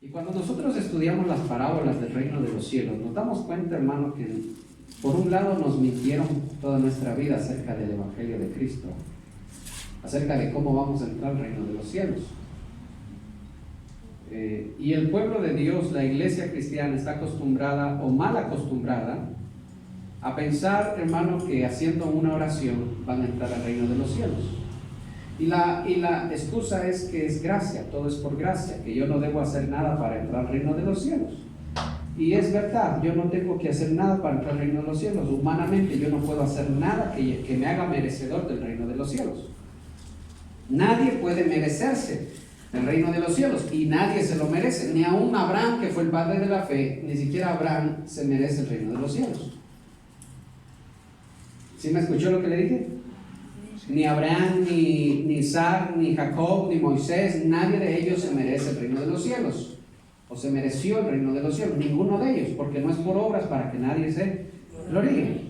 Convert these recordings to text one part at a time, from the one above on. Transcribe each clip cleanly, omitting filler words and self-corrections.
Y cuando nosotros estudiamos las parábolas del reino de los cielos, nos damos cuenta, hermano, que por un lado nos mintieron toda nuestra vida acerca del Evangelio de Cristo, acerca de cómo vamos a entrar al reino de los cielos. Y el pueblo de Dios, la iglesia cristiana, está acostumbrada o mal acostumbrada a pensar, hermano, que haciendo una oración van a entrar al reino de los cielos. Y la excusa es que es gracia, todo es por gracia, que yo no debo hacer nada para entrar al reino de los cielos. Y es verdad, yo no tengo que hacer nada para entrar al reino de los cielos. Humanamente yo no puedo hacer nada que me haga merecedor del reino de los cielos. Nadie puede merecerse el reino de los cielos, y nadie se lo merece, ni aun Abraham, que fue el padre de la fe, ni siquiera Abraham se merece el reino de los cielos. ¿Sí me escuchó lo que le dije? Ni Abraham, ni Isaac, ni Jacob, ni Moisés, nadie de ellos se merece el reino de los cielos, o se mereció el reino de los cielos, ninguno de ellos, porque no es por obras para que nadie se gloríe.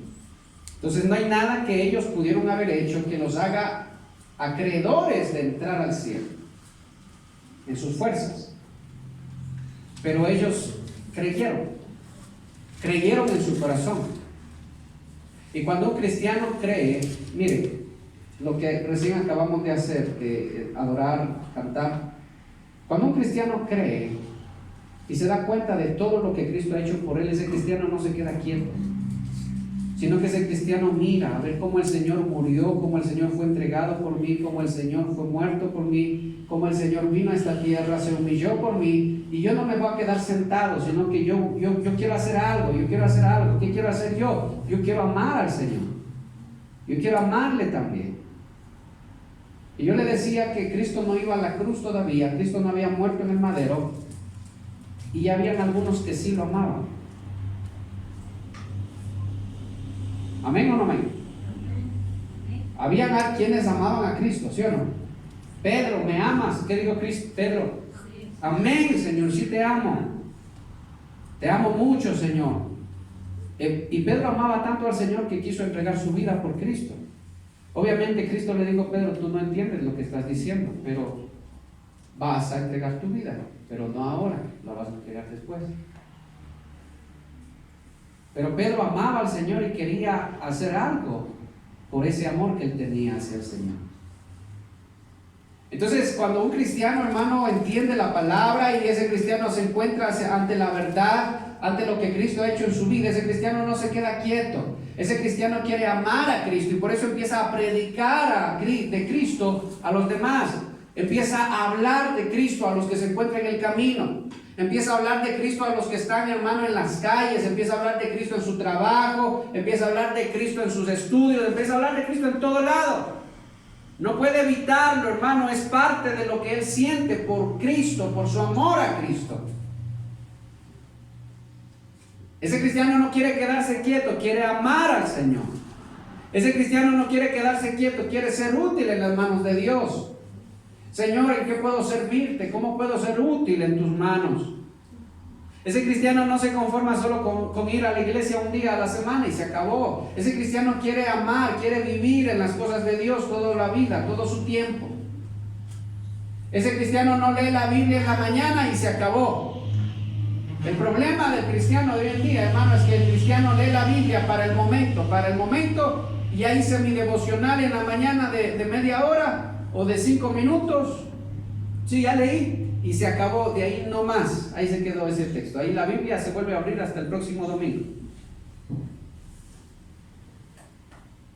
Entonces no hay nada que ellos pudieron haber hecho que los haga acreedores de entrar al cielo en sus fuerzas, pero ellos creyeron en su corazón. Y cuando un cristiano cree, mire, lo que recién acabamos de hacer, adorar, cantar, cuando un cristiano cree y se da cuenta de todo lo que Cristo ha hecho por él, ese cristiano no se queda quieto, sino que ese cristiano mira a ver cómo el Señor murió, cómo el Señor fue entregado por mí, cómo el Señor fue muerto por mí, cómo el Señor vino a esta tierra, se humilló por mí, y yo no me voy a quedar sentado, sino que yo quiero hacer algo, ¿qué quiero hacer yo? Yo quiero amar al Señor, yo quiero amarle también. Y yo le decía que Cristo no iba a la cruz todavía, Cristo no había muerto en el madero, y ya habían algunos que sí lo amaban. ¿Amén o no amén? Habían quienes amaban a Cristo, ¿sí o no? Pedro, ¿me amas? ¿Qué dijo Cristo? Pedro, amén, Señor, sí te amo. Te amo mucho, Señor. Y Pedro amaba tanto al Señor que quiso entregar su vida por Cristo. Obviamente Cristo le dijo: Pedro, tú no entiendes lo que estás diciendo, pero vas a entregar tu vida, pero no ahora, la vas a entregar después. Pero Pedro amaba al Señor y quería hacer algo por ese amor que él tenía hacia el Señor. Entonces, cuando un cristiano, hermano, entiende la palabra y ese cristiano se encuentra ante la verdad, ante lo que Cristo ha hecho en su vida, ese cristiano no se queda quieto. Ese cristiano quiere amar a Cristo y por eso empieza a predicar de Cristo a los demás. Empieza a hablar de Cristo a los que se encuentran en el camino. Empieza a hablar de Cristo a los que están, hermano, en las calles. Empieza a hablar de Cristo en su trabajo. Empieza a hablar de Cristo en sus estudios. Empieza a hablar de Cristo en todo lado. No puede evitarlo, hermano. Es parte de lo que él siente por Cristo, por su amor a Cristo. Ese cristiano no quiere quedarse quieto, quiere amar al Señor. Ese cristiano no quiere quedarse quieto, quiere ser útil en las manos de Dios. Señor, ¿en qué puedo servirte? ¿Cómo puedo ser útil en tus manos? Ese cristiano no se conforma solo con ir a la iglesia un día a la semana y se acabó. Ese cristiano quiere amar, quiere vivir en las cosas de Dios toda la vida, todo su tiempo. Ese cristiano no lee la Biblia en la mañana y se acabó. El problema del cristiano de hoy en día, hermano, es que el cristiano lee la Biblia para el momento, y ya hice mi devocional en la mañana de media hora o de 5 minutos, sí, ya leí, y se acabó, de ahí no más, ahí se quedó ese texto, ahí la Biblia se vuelve a abrir hasta el próximo domingo.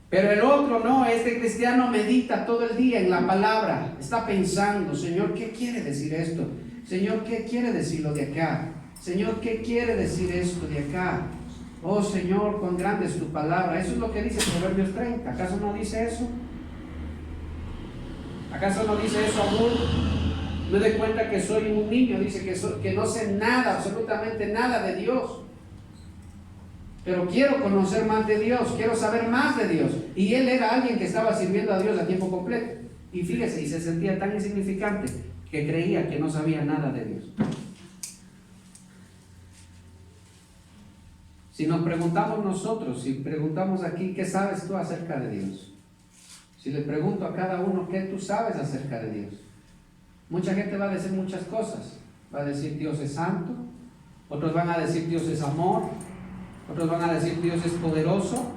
Pero el otro no, este cristiano medita todo el día en la palabra, está pensando: Señor, ¿qué quiere decir esto? Señor, ¿qué quiere decir lo de acá? Señor, ¿qué quiere decir esto de acá? Oh Señor, cuán grande es tu palabra. Eso es lo que dice Proverbios 30. ¿Acaso no dice eso? ¿Acaso no dice eso aún? Me doy cuenta que soy un niño, dice que no sé nada, absolutamente nada de Dios. Pero quiero conocer más de Dios, quiero saber más de Dios. Y él era alguien que estaba sirviendo a Dios a tiempo completo. Y fíjese, y se sentía tan insignificante que creía que no sabía nada de Dios. Si nos preguntamos nosotros, si preguntamos aquí: ¿qué sabes tú acerca de Dios? Si le pregunto a cada uno: ¿qué tú sabes acerca de Dios? Mucha gente va a decir muchas cosas, va a decir Dios es santo, otros van a decir Dios es amor, otros van a decir Dios es poderoso,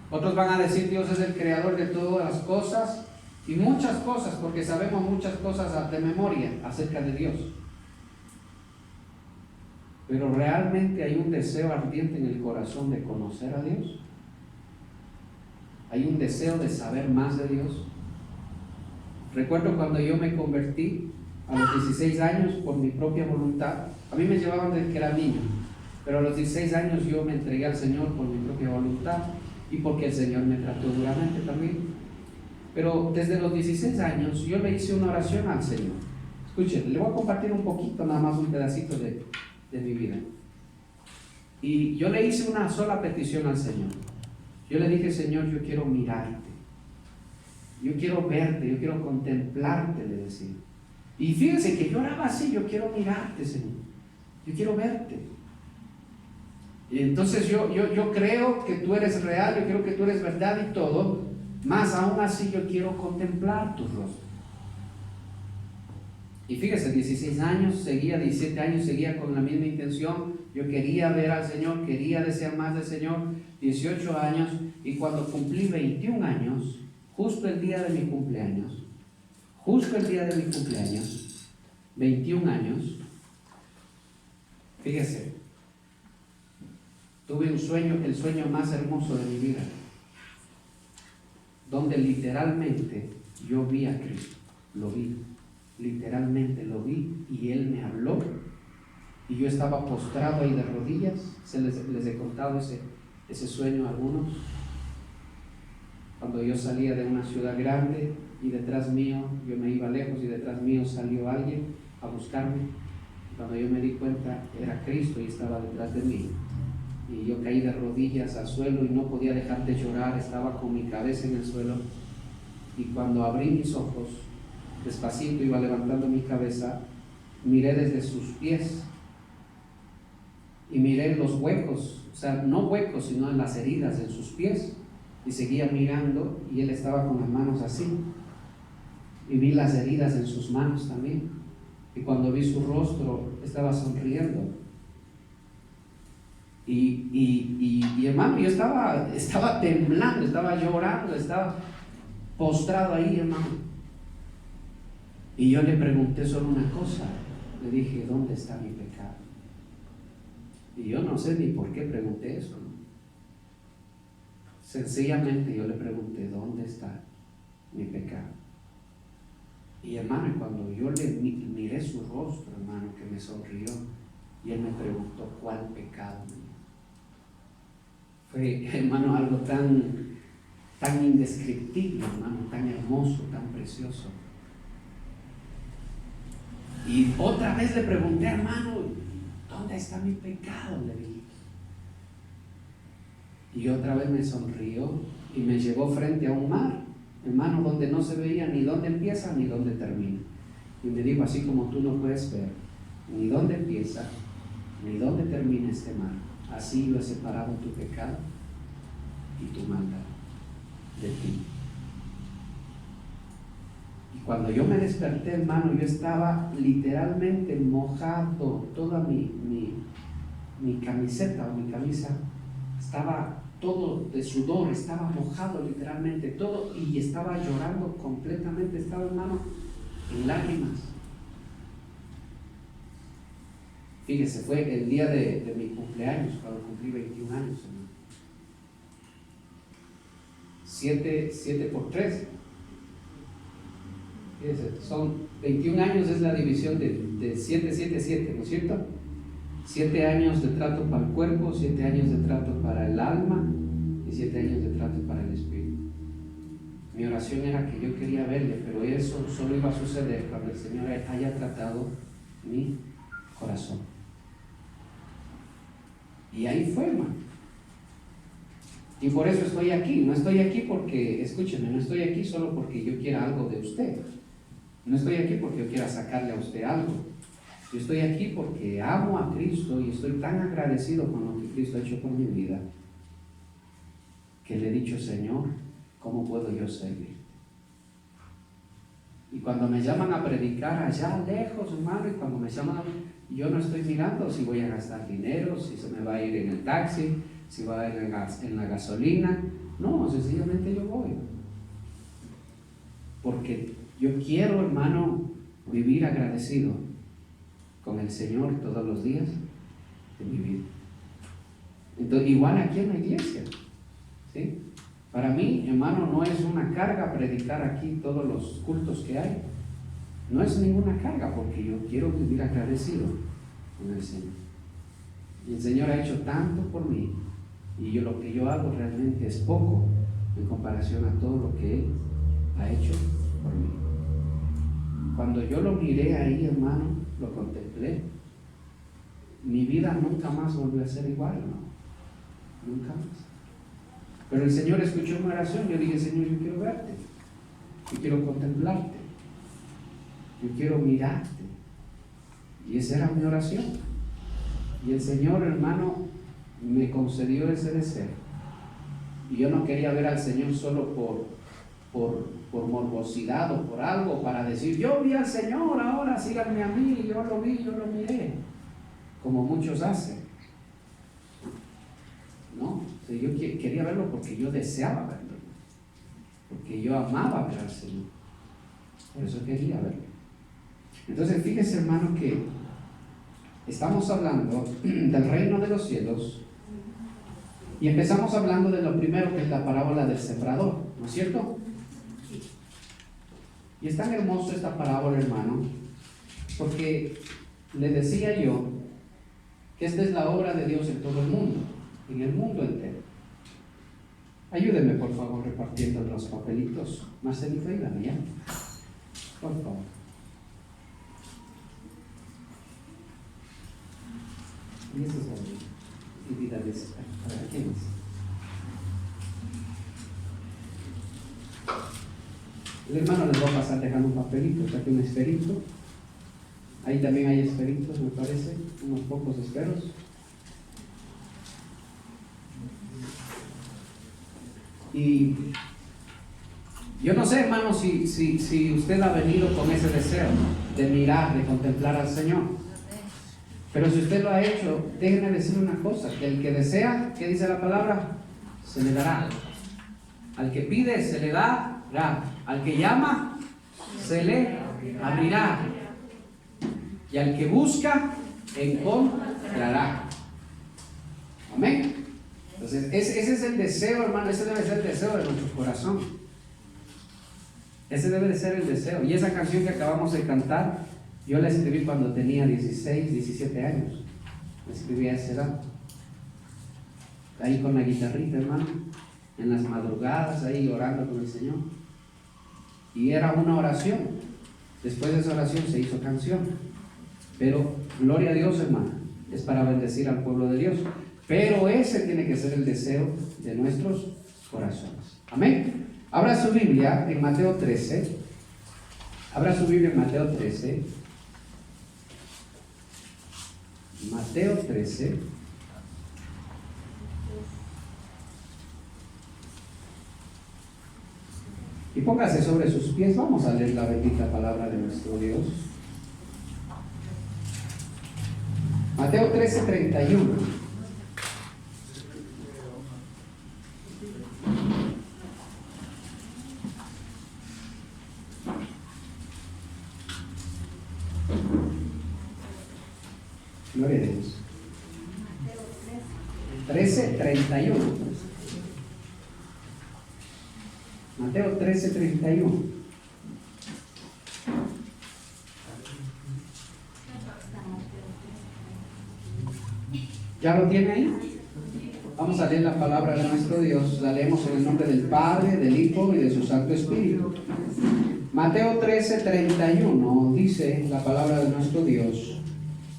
otros van a decir Dios es el creador de todas las cosas y muchas cosas, porque sabemos muchas cosas de memoria acerca de Dios. Pero realmente hay un deseo ardiente en el corazón de conocer a Dios. Hay un deseo de saber más de Dios. Recuerdo cuando yo me convertí a los 16 años por mi propia voluntad. A mí me llevaban desde que era niño, pero a los 16 años yo me entregué al Señor por mi propia voluntad y porque el Señor me trató duramente también. Pero desde los 16 años yo le hice una oración al Señor. Escuchen, le voy a compartir un poquito, nada más un pedacito de mi vida. Y yo le hice una sola petición al Señor. Yo le dije, Señor, yo quiero mirarte, yo quiero verte, yo quiero contemplarte, le decía. Y fíjense que yo oraba así, yo quiero mirarte, Señor, yo quiero verte. Y entonces yo creo que tú eres real, yo creo que tú eres verdad y todo, más aún así yo quiero contemplar tu rostro. Y fíjese, 16 años, seguía 17 años, seguía con la misma intención. Yo quería ver al Señor, quería desear más del Señor. 18 años, y cuando cumplí 21 años, justo el día de mi cumpleaños, 21 años, fíjese, tuve un sueño, el sueño más hermoso de mi vida, donde literalmente yo vi a Cristo, lo vi. Literalmente lo vi y Él me habló y yo estaba postrado ahí de rodillas. Les he contado ese sueño a algunos, cuando yo salía de una ciudad grande y detrás mío, yo me iba lejos y detrás mío salió alguien a buscarme. Cuando yo me di cuenta era Cristo y estaba detrás de mí, y yo caí de rodillas al suelo y no podía dejar de llorar, estaba con mi cabeza en el suelo. Y cuando abrí mis ojos, despacito iba levantando mi cabeza, miré desde sus pies y miré los huecos, o sea, no huecos, sino en las heridas en sus pies, y seguía mirando y él estaba con las manos así, y vi las heridas en sus manos también, y cuando vi su rostro estaba sonriendo, y hermano, yo estaba temblando, estaba llorando, estaba postrado ahí, hermano. Y yo le pregunté solo una cosa, le dije, ¿dónde está mi pecado? Y yo no sé ni por qué pregunté eso, ¿no? Sencillamente yo le pregunté, ¿dónde está mi pecado? Y hermano, cuando yo le miré su rostro, hermano, que me sonrió, y él me preguntó, ¿cuál pecado? Fue, hermano, algo tan indescriptible, hermano, tan hermoso, tan precioso. Y otra vez le pregunté, hermano, ¿dónde está mi pecado? Le dije. Y otra vez me sonrió y me llevó frente a un mar, hermano, donde no se veía ni dónde empieza ni dónde termina. Y me dijo, así como tú no puedes ver ni dónde empieza ni dónde termina este mar, así yo he separado tu pecado y tu maldad de ti. Y cuando yo me desperté, hermano, yo estaba literalmente mojado, toda mi camiseta o mi camisa estaba todo de sudor, estaba mojado literalmente todo, y estaba llorando completamente, estaba, hermano, en lágrimas. Fíjese, fue el día de mi cumpleaños, cuando cumplí 21 años, hermano. 7 por 3. Fíjese, son 21 años, es la división de 7, 7, 7, ¿no es cierto? 7 años de trato para el cuerpo, 7 años de trato para el alma y 7 años de trato para el espíritu. Mi oración era que yo quería verle, pero eso solo iba a suceder cuando el Señor haya tratado mi corazón. Y ahí fue, hermano. Y por eso estoy aquí. No estoy aquí porque, escúcheme, no estoy aquí solo porque yo quiera algo de usted. No estoy aquí porque yo quiera sacarle a usted algo. Yo estoy aquí porque amo a Cristo y estoy tan agradecido con lo que Cristo ha hecho por mi vida, que le he dicho, Señor, ¿cómo puedo yo servir? Y cuando me llaman a predicar allá lejos, hermano, y cuando me llaman yo no estoy mirando si voy a gastar dinero, si se me va a ir en el taxi, si va a ir en la gasolina. No, sencillamente yo voy. Porque yo quiero, hermano, vivir agradecido con el Señor todos los días de mi vida. Entonces, igual aquí en la iglesia, ¿sí? Para mí, hermano, no es una carga predicar aquí todos los cultos que hay. No es ninguna carga, porque yo quiero vivir agradecido con el Señor. Y el Señor ha hecho tanto por mí, y lo que yo hago realmente es poco en comparación a todo lo que Él ha hecho por mí. Cuando yo lo miré ahí, hermano, lo contemplé, mi vida nunca más volvió a ser igual, hermano. Nunca más. Pero el Señor escuchó mi oración. Yo dije, Señor, yo quiero verte, yo quiero contemplarte, yo quiero mirarte. Y esa era mi oración. Y el Señor, hermano, me concedió ese deseo. Y yo no quería ver al Señor solo por morbosidad o por algo, para decir, yo vi al Señor, ahora síganme a mí, yo lo vi, yo lo miré, como muchos hacen. No, yo quería verlo porque yo deseaba verlo, porque yo amaba ver al Señor, por eso quería verlo. Entonces fíjese, hermano, que estamos hablando del reino de los cielos y empezamos hablando de lo primero, que es la parábola del sembrador, ¿no es cierto? Y es tan hermoso esta parábola, hermano, porque le decía yo que esta es la obra de Dios en todo el mundo, en el mundo entero. Ayúdenme, por favor, repartiendo los papelitos. Marcelito, ayúdame ya, por favor. Y estas son actividades para quiénes. El hermano les va a pasar dejando un papelito, saque un esferito. Ahí también hay esferitos, me parece, unos pocos esferos. Y yo no sé, hermano, si usted ha venido con ese deseo de mirar, de contemplar al Señor. Pero si usted lo ha hecho, déjenme decir una cosa, que el que desea, ¿qué dice la palabra? Se le dará. Al que pide, se le dará. Al que llama, se le abrirá. Y al que busca, encontrará. Amén. Entonces, ese es el deseo, hermano, ese debe ser el deseo de nuestro corazón. Ese debe de ser el deseo. Y esa canción que acabamos de cantar, yo la escribí cuando tenía 16, 17 años. La escribí a esa edad. Ahí con la guitarrita, hermano, en las madrugadas, ahí orando con el Señor. Y era una oración. Después de esa oración se hizo canción. Pero, gloria a Dios, hermano, es para bendecir al pueblo de Dios. Pero ese tiene que ser el deseo de nuestros corazones. Amén. Abra su Biblia en Mateo 13. Abra su Biblia en Mateo 13. Mateo 13. Y póngase sobre sus pies. Vamos a leer la bendita palabra de nuestro Dios. Mateo 13, 31. Gloria a Dios. 13:31. Mateo 13:31. ¿Ya lo tiene ahí? Vamos a leer la palabra de nuestro Dios. La leemos en el nombre del Padre, del Hijo y de su Santo Espíritu. Mateo 13:31 dice la palabra de nuestro Dios.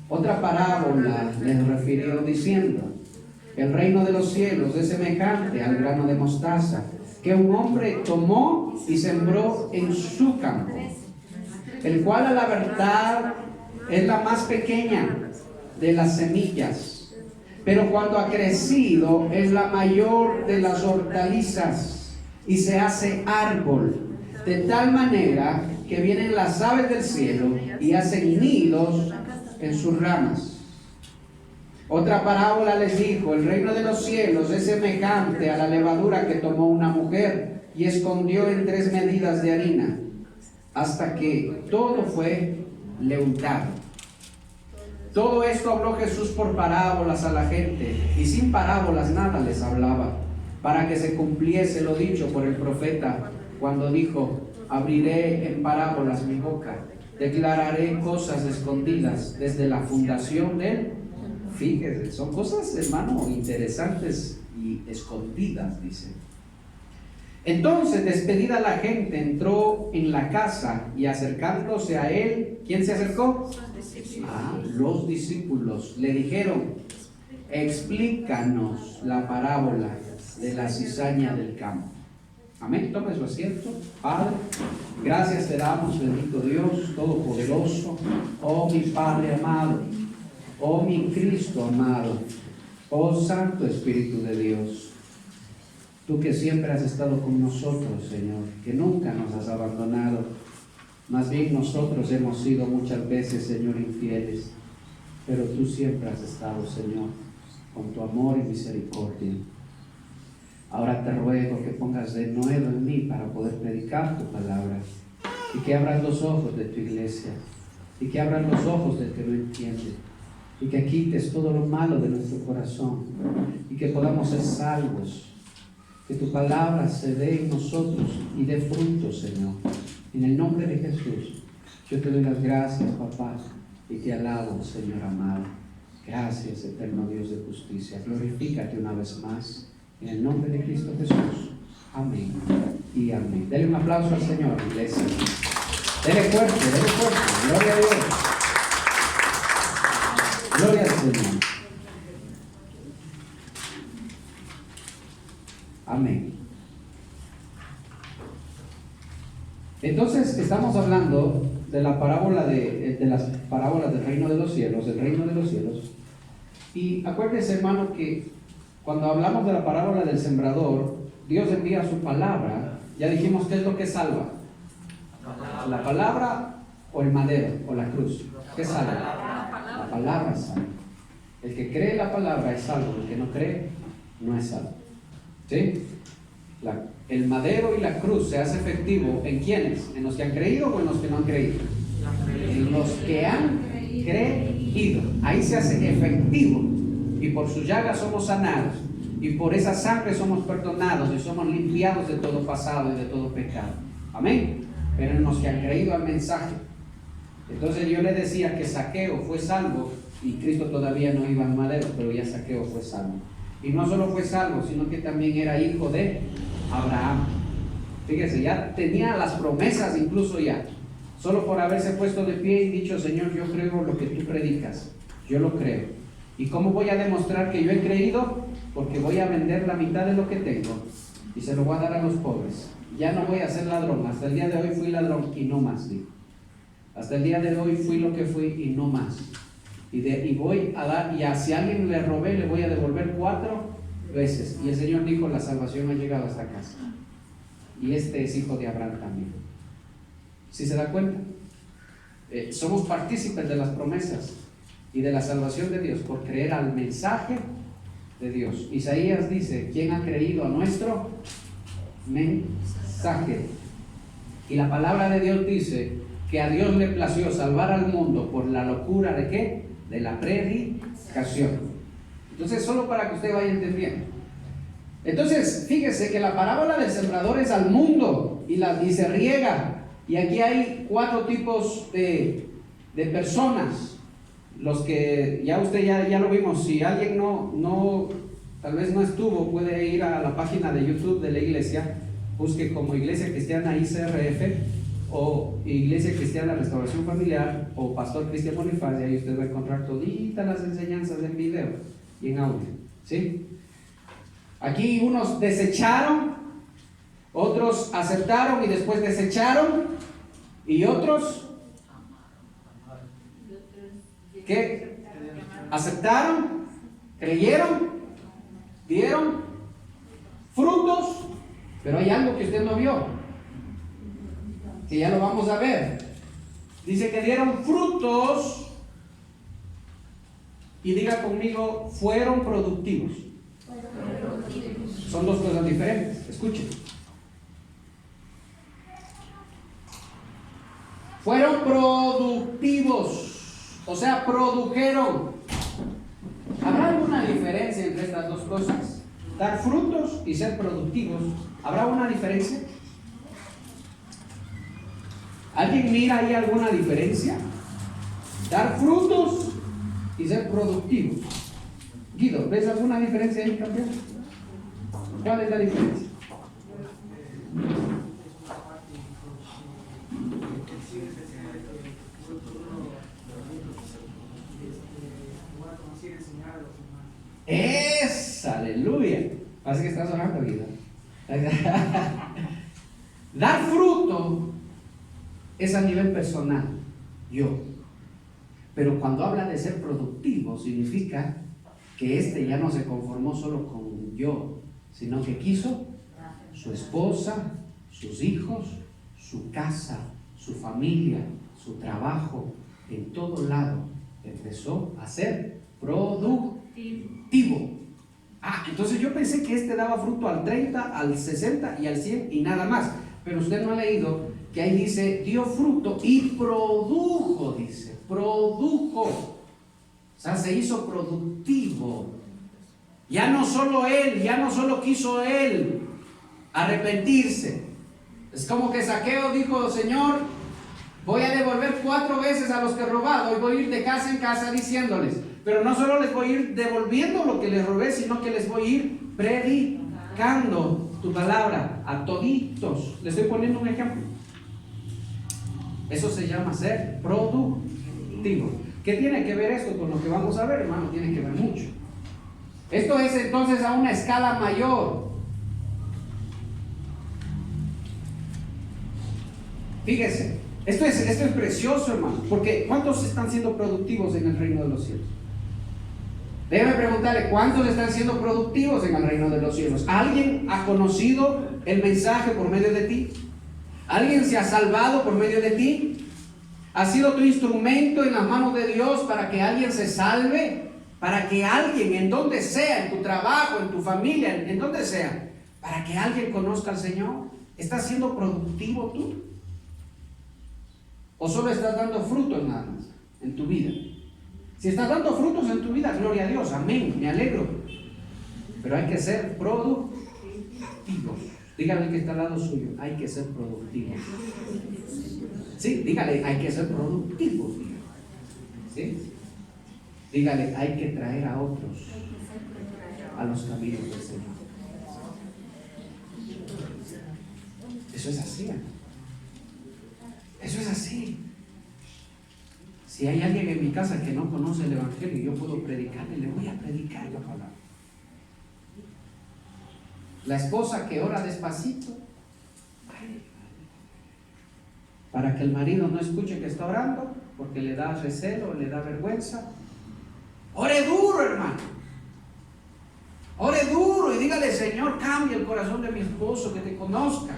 Otra parábola les refirió diciendo: el reino de los cielos es semejante al grano de mostaza que un hombre tomó y sembró en su campo, el cual a la verdad es la más pequeña de las semillas, pero cuando ha crecido es la mayor de las hortalizas y se hace árbol, de tal manera que vienen las aves del cielo y hacen nidos en sus ramas. Otra parábola les dijo: el reino de los cielos es semejante a la levadura que tomó una mujer y escondió en 3 medidas de harina, hasta que todo fue leudado. Todo esto habló Jesús por parábolas a la gente, y sin parábolas nada les hablaba, para que se cumpliese lo dicho por el profeta, cuando dijo: abriré en parábolas mi boca, declararé cosas escondidas desde la fundación del... Fíjese, son cosas, hermano, interesantes y escondidas, dice. Entonces, despedida la gente, entró en la casa, y acercándose a él, ¿quién se acercó? Los discípulos le dijeron: explícanos la parábola de la cizaña del campo. Amén. Tome su asiento. Padre, gracias te damos, bendito Dios Todopoderoso. Oh mi Padre amado, oh mi Cristo amado, oh Santo Espíritu de Dios, tú que siempre has estado con nosotros, Señor, que nunca nos has abandonado. Más bien nosotros hemos sido muchas veces, Señor, infieles, pero tú siempre has estado, Señor, con tu amor y misericordia. Ahora te ruego que pongas de nuevo en mí para poder predicar tu palabra, y que abras los ojos de tu iglesia, y que abras los ojos del que no entiende, y que quites todo lo malo de nuestro corazón, y que podamos ser salvos, que tu palabra se dé en nosotros y dé fruto, Señor. En el nombre de Jesús, yo te doy las gracias, papá, y te alabo, Señor amado. Gracias, eterno Dios de justicia. Glorifícate una vez más. En el nombre de Cristo Jesús. Amén y amén. Dele un aplauso al Señor, iglesia. Dele fuerte, dele fuerte. Gloria a Dios. Gloria al Señor. Amén. Entonces, estamos hablando de la parábola de las parábolas del reino de los cielos, del reino de los cielos. Y acuérdense, hermano, que cuando hablamos de la parábola del sembrador, Dios envía su palabra. Ya dijimos qué es lo que salva: la palabra o el madero o la cruz. ¿Qué salva? La palabra salva. El que cree la palabra es salvo, el que no cree no es salvo. ¿Sí? El madero y la cruz se hace efectivo ¿en quiénes? ¿En los que han creído o en los que no han creído? En los que han creído. Ahí se hace efectivo. Y por su llaga somos sanados, y por esa sangre somos perdonados, y somos limpiados de todo pasado y de todo pecado. Amén. Pero en los que han creído al mensaje. Entonces yo le decía que Zaqueo fue salvo, y Cristo todavía no iba al madero, pero ya Zaqueo fue salvo. Y no solo fue salvo, sino que también era hijo de Abraham. Fíjese, ya tenía las promesas incluso ya. Solo por haberse puesto de pie y dicho: Señor, yo creo lo que tú predicas. Yo lo creo. ¿Y cómo voy a demostrar que yo he creído? Porque voy a vender la mitad de lo que tengo y se lo voy a dar a los pobres. Ya no voy a ser ladrón. Hasta el día de hoy fui ladrón y no más, digo. Hasta el día de hoy fui lo que fui y no más. Y voy a dar, y si a alguien le robé, le voy a devolver 4 veces. Y el Señor dijo: la salvación ha llegado a esta casa. Y este es hijo de Abraham también. ¿Sí se da cuenta? Somos partícipes de las promesas y de la salvación de Dios por creer al mensaje de Dios. Isaías dice: ¿quién ha creído a nuestro mensaje? Y la palabra de Dios dice que a Dios le plació salvar al mundo por la locura ¿de qué? De la predicación. Entonces, solo para que usted vaya entendiendo. Entonces, fíjese que la parábola del sembrador es al mundo y se riega. Y aquí hay 4 tipos de personas. Los que ya usted ya lo vimos. Si alguien tal vez no estuvo, puede ir a la página de YouTube de la iglesia, busque como Iglesia Cristiana ICRF o Iglesia Cristiana Restauración Familiar o Pastor Cristian Bonifacio, y ahí usted va a encontrar toditas las enseñanzas en video y en audio. ¿Sí? Aquí unos desecharon, otros aceptaron y después desecharon, y otros que aceptaron, creyeron, dieron frutos. Pero hay algo que usted no vio, que ya lo vamos a ver. Dice que dieron frutos y diga conmigo, fueron productivos. Son dos cosas diferentes. Escuchen. Fueron productivos, o sea, produjeron. ¿Habrá alguna diferencia entre estas dos cosas? Dar frutos y ser productivos. ¿Habrá una diferencia? ¿Alguien mira ahí alguna diferencia? Dar frutos y ser productivos. Guido, ¿ves alguna diferencia ahí, campeón? ¿Cuál es la diferencia? Aleluya. Parece que estás orando, Guido. Dar fruto es a nivel personal, yo. Pero cuando habla de ser productivo, significa que este ya no se conformó solo con yo, sino que quiso su esposa, sus hijos, su casa, su familia, su trabajo, en todo lado. Empezó a ser productivo. Entonces yo pensé que este daba fruto al 30, al 60 y al 100 y nada más. Pero usted no ha leído que ahí dice, dio fruto y produjo, dice, produjo. O sea, se hizo productivo. Ya no solo quiso él arrepentirse. Es como que Zaqueo dijo, Señor, voy a devolver 4 veces a los que he robado y voy a ir de casa en casa diciéndoles. Pero no solo les voy a ir devolviendo lo que les robé, sino que les voy a ir predicando tu palabra a toditos. Les estoy poniendo un ejemplo. Eso se llama ser productivo. ¿Qué tiene que ver esto con lo que vamos a ver, hermano? Tiene que ver mucho. Esto es entonces a una escala mayor. Fíjese, esto es precioso, hermano, porque ¿cuántos están siendo productivos en el reino de los cielos? Déjeme preguntarle, ¿cuántos están siendo productivos en el reino de los cielos? ¿Alguien ha conocido el mensaje por medio de ti? ¿Alguien se ha salvado por medio de ti? ¿Has sido tu instrumento en las manos de Dios para que alguien se salve? Para que alguien, en donde sea, en tu trabajo, en tu familia, en donde sea, para que alguien conozca al Señor. ¿Estás siendo productivo tú? ¿O solo estás dando frutos nada más en tu vida? Si estás dando frutos en tu vida, gloria a Dios, amén, me alegro. Pero hay que ser productivos. Dígale al que está al lado suyo, hay que ser productivos. Sí, dígale, hay que ser productivos. ¿Sí? Dígale, hay que traer a otros a los caminos del Señor. Eso es así, ¿no? Eso es así. Si hay alguien en mi casa que no conoce el Evangelio y yo puedo predicarle, le voy a predicar la palabra. La esposa que ora despacito para que el marido no escuche que está orando porque le da recelo, le da vergüenza. Ore duro, hermano. Ore duro y dígale, Señor, cambia el corazón de mi esposo, que te conozca.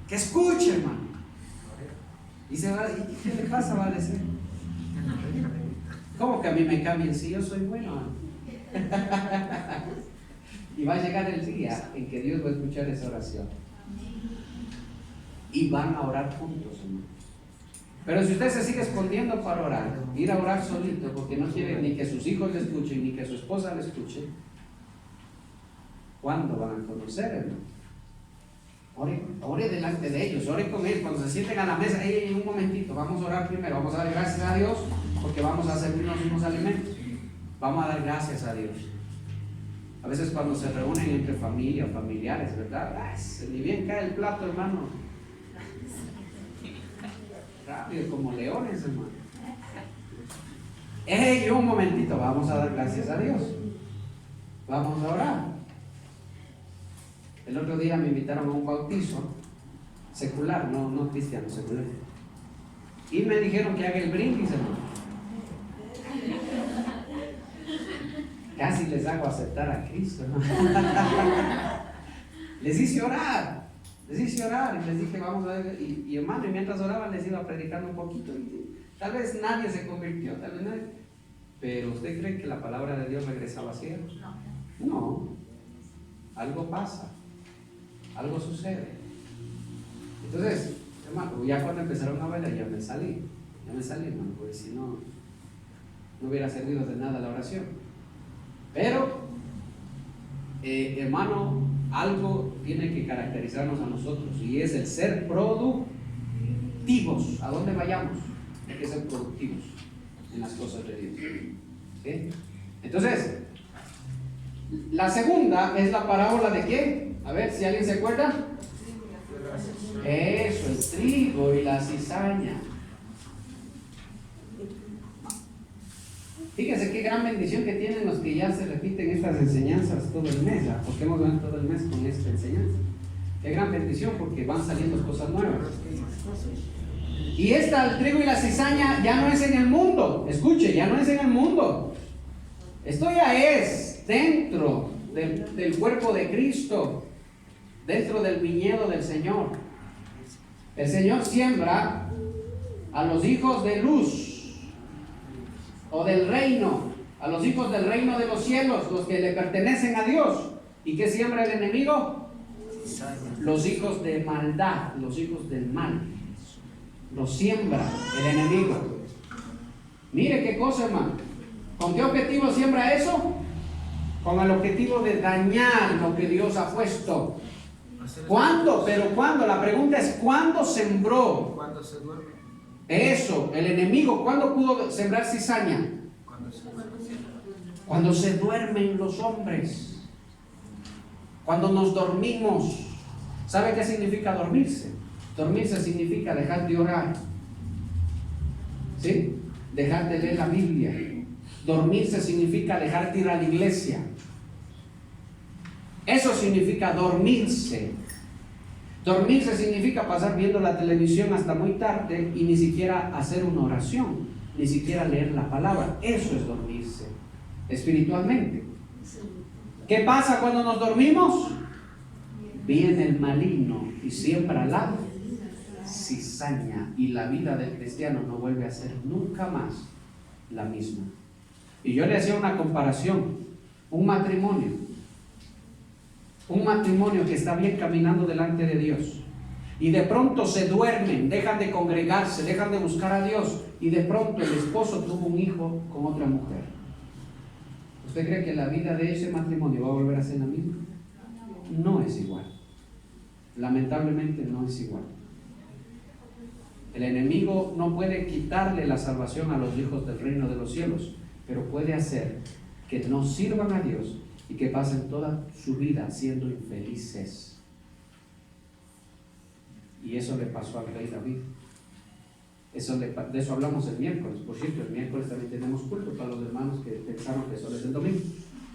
Que escuche, hermano. Y se va, ¿y qué le pasa? Va a decir, ¿cómo que a mí me cambien si yo soy bueno? Y va a llegar el día en que Dios va a escuchar esa oración. Y van a orar juntos, hermano. Pero si usted se sigue escondiendo para orar, ir a orar solito porque no quiere ni que sus hijos le escuchen ni que su esposa le escuche, ¿cuándo van a conocer, hermano? Ore delante de ellos, ore con ellos. Cuando se sienten a la mesa, un momentito, vamos a orar primero, vamos a dar gracias a Dios porque vamos a servirnos unos alimentos. Vamos a dar gracias a Dios. A veces cuando se reúnen entre familia o familiares, ¿verdad? Ni bien cae el plato, hermano. Rápido, como leones, hermano. Un momentito, vamos a dar gracias a Dios. Vamos a orar. El otro día me invitaron a un bautizo secular, no cristiano, secular. Y me dijeron que haga el brindis, hermano. Casi les hago aceptar a Cristo, hermano. Les hice orar y les dije, vamos a ver. Y hermano, y mientras oraban les iba predicando un poquito. Y Tal vez nadie se convirtió, tal vez nadie. Pero ¿usted cree que la palabra de Dios regresa vacía? No. Algo pasa. Algo sucede. Entonces, hermano, ya cuando empezaron a bailar, ya me salí, hermano, porque si no, no hubiera servido de nada la oración. Pero, hermano, algo tiene que caracterizarnos a nosotros y es el ser productivos. ¿A dónde vayamos? Hay que ser productivos en las cosas de Dios. ¿Sí? Entonces, la segunda es la parábola de ¿qué? A ver si alguien se acuerda. Eso, el trigo y la cizaña. Fíjense qué gran bendición que tienen los que ya se repiten estas enseñanzas todo el mes, ¿ya? Porque hemos venido todo el mes con esta enseñanza. Qué gran bendición porque van saliendo cosas nuevas. Y esta, el trigo y la cizaña, ya no es en el mundo. Escuche, ya no es en el mundo. Esto ya es dentro del cuerpo de Cristo, dentro del viñedo del Señor. El Señor siembra a los hijos de luz o del reino, a los hijos del reino de los cielos, los que le pertenecen a Dios. ¿Y qué siembra el enemigo? Los hijos de maldad, los hijos del mal. Los siembra el enemigo. Mire qué cosa, hermano. ¿Con qué objetivo siembra eso? Con el objetivo de dañar lo que Dios ha puesto. ¿Cuándo? Pero ¿cuándo? La pregunta es ¿cuándo sembró? Cuando se duerme. Eso, el enemigo, ¿cuándo pudo sembrar cizaña? Cuando se duermen los hombres. Cuando nos dormimos. ¿Sabe qué significa dormirse? Dormirse significa dejar de orar. ¿Sí? Dejar de leer la Biblia. Dormirse significa dejar de ir a la iglesia. Eso significa dormirse. Dormirse significa pasar viendo la televisión hasta muy tarde y ni siquiera hacer una oración, ni siquiera leer la palabra. Eso es dormirse espiritualmente. ¿Qué pasa cuando nos dormimos? Viene el maligno y siembra la cizaña y la vida del cristiano no vuelve a ser nunca más la misma. Y yo le hacía una comparación. Un matrimonio que está bien caminando delante de Dios y de pronto se duermen, dejan de congregarse, dejan de buscar a Dios y de pronto el esposo tuvo un hijo con otra mujer. ¿Usted cree que la vida de ese matrimonio va a volver a ser la misma? No es igual. Lamentablemente no es igual. El enemigo no puede quitarle la salvación a los hijos del reino de los cielos, pero puede hacer que no sirvan a Dios y que pasen toda su vida siendo infelices. Y eso le pasó al rey David. De eso hablamos el miércoles. Por cierto, el miércoles también tenemos culto para los hermanos que pensaron que solo es el domingo.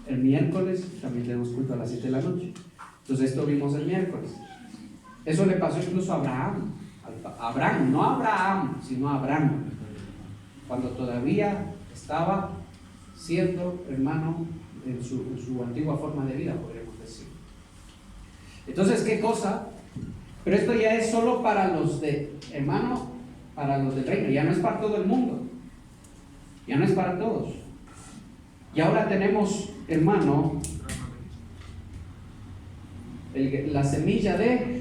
El miércoles también tenemos culto a las 7 de la noche. Entonces esto vimos el miércoles. Eso le pasó incluso a Abraham. Abraham, no a Abraham, sino a Abraham. Cuando todavía estaba siendo hermano en su antigua forma de vida, podríamos decir. Entonces, ¿qué cosa? Pero esto ya es solo para los de, hermano, para los del reino, ya no es para todo el mundo, ya no es para todos. Y ahora tenemos, hermano, la semilla de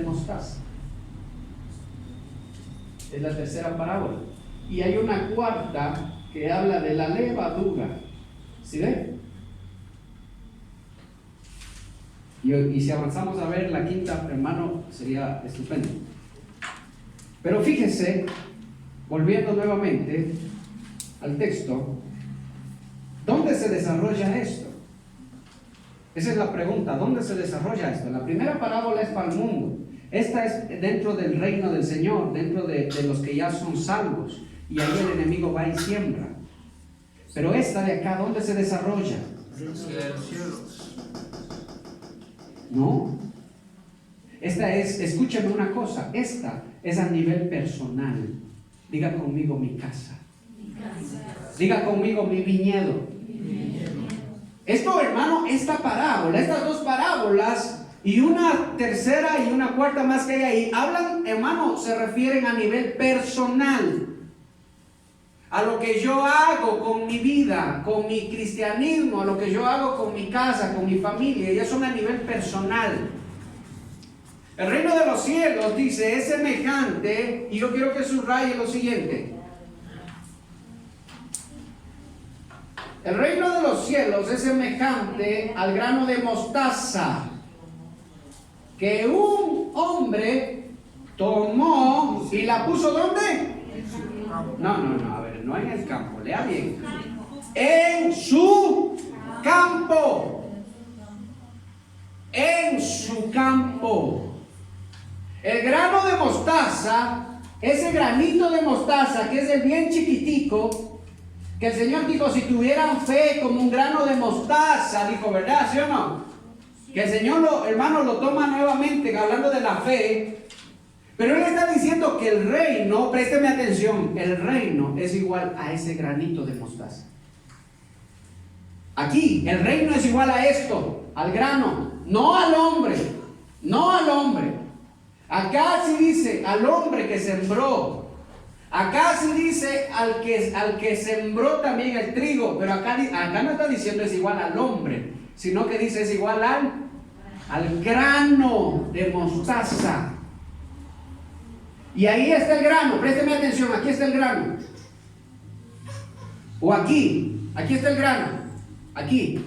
mostaza. Es la tercera parábola. Y hay una cuarta que habla de la levadura. ¿Sí ve? Y si avanzamos a ver la quinta, hermano, sería estupendo. Pero fíjese, volviendo nuevamente al texto, ¿dónde se desarrolla esto? Esa es la pregunta, ¿dónde se desarrolla esto? La primera parábola es para el mundo. Esta es dentro del reino del Señor, dentro de los que ya son salvos. Y ahí el enemigo va y siembra. Pero esta de acá, ¿dónde se desarrolla? No. Esta es, escúchame una cosa, esta es a nivel personal. Diga conmigo mi casa. Diga conmigo mi viñedo. Esto, hermano, esta parábola, estas dos parábolas y una tercera y una cuarta más que hay ahí, hablan, hermano, se refieren a nivel personal. A lo que yo hago con mi vida, con mi cristianismo, a lo que yo hago con mi casa, con mi familia, ya son a nivel personal. El reino de los cielos, dice, es semejante, y yo quiero que subraye lo siguiente. El reino de los cielos es semejante al grano de mostaza que un hombre tomó y la puso ¿dónde? No, a ver, no en el campo, lea bien. En su campo. En su campo. El grano de mostaza, ese granito de mostaza que es el bien chiquitico, que el Señor dijo, si tuvieran fe como un grano de mostaza, dijo, ¿verdad? ¿Sí o no? Que el Señor, hermano, lo toma nuevamente, hablando de la fe. Pero Él está diciendo que el reino, présteme atención, el reino es igual a ese granito de mostaza. Aquí, el reino es igual a esto, al grano, no al hombre, no al hombre. Acá sí dice al hombre que sembró. Acá sí dice al que sembró también el trigo. Pero acá no está diciendo es igual al hombre, sino que dice es igual al grano de mostaza. Y ahí está el grano, présteme atención, aquí está el grano. O aquí está el grano, aquí.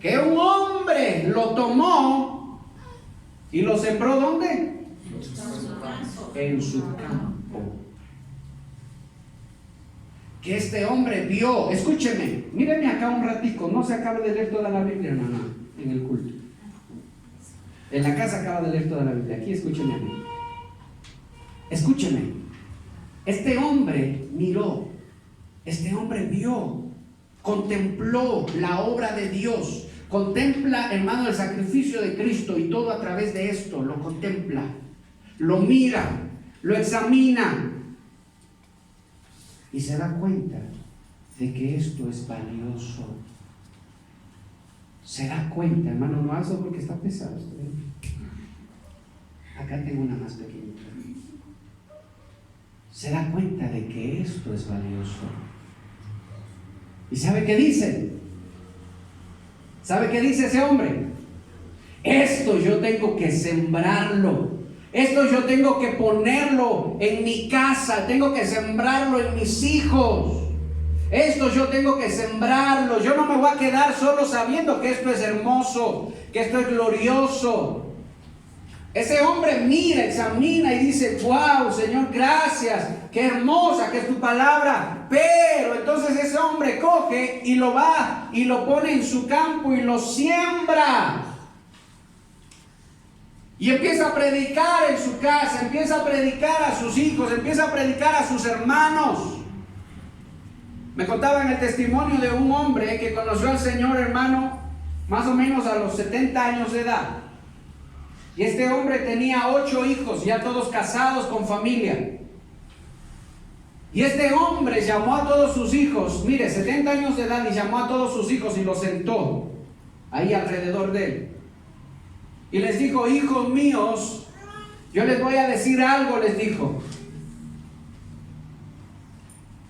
Que un hombre lo tomó y lo sembró ¿dónde? En su campo. Que este hombre vio, escúcheme, mírenme acá un ratico, no se acaba de leer toda la Biblia, hermano, en el culto. En la casa acaba de leer toda la Biblia, aquí escúcheme a mí. Escúcheme, este hombre miró, este hombre vio, contempló la obra de Dios, contempla, hermano, el sacrificio de Cristo y todo a través de esto, lo contempla, lo mira, lo examina y se da cuenta de que esto es valioso. Se da cuenta, hermano, no hago porque está pesado. Acá tengo una más pequeñita. Se da cuenta de que esto es valioso. ¿Y sabe qué dice? ¿Sabe qué dice ese hombre? Esto yo tengo que sembrarlo. Esto yo tengo que ponerlo en mi casa. Tengo que sembrarlo en mis hijos. Esto yo tengo que sembrarlo. Yo no me voy a quedar solo sabiendo que esto es hermoso, que esto es glorioso. Ese hombre mira, examina y dice, wow, Señor, gracias, qué hermosa que es tu palabra. Pero entonces ese hombre coge y lo va y lo pone en su campo y lo siembra. Y empieza a predicar en su casa, empieza a predicar a sus hijos, empieza a predicar a sus hermanos. Me contaban el testimonio de un hombre que conoció al Señor, hermano, más o menos a los 70 años de edad. Y este hombre tenía 8 hijos, ya todos casados con familia. Y este hombre llamó a todos sus hijos, mire, 70 años de edad, y llamó a todos sus hijos y los sentó ahí alrededor de él. Y les dijo, hijos míos, yo les voy a decir algo, les dijo.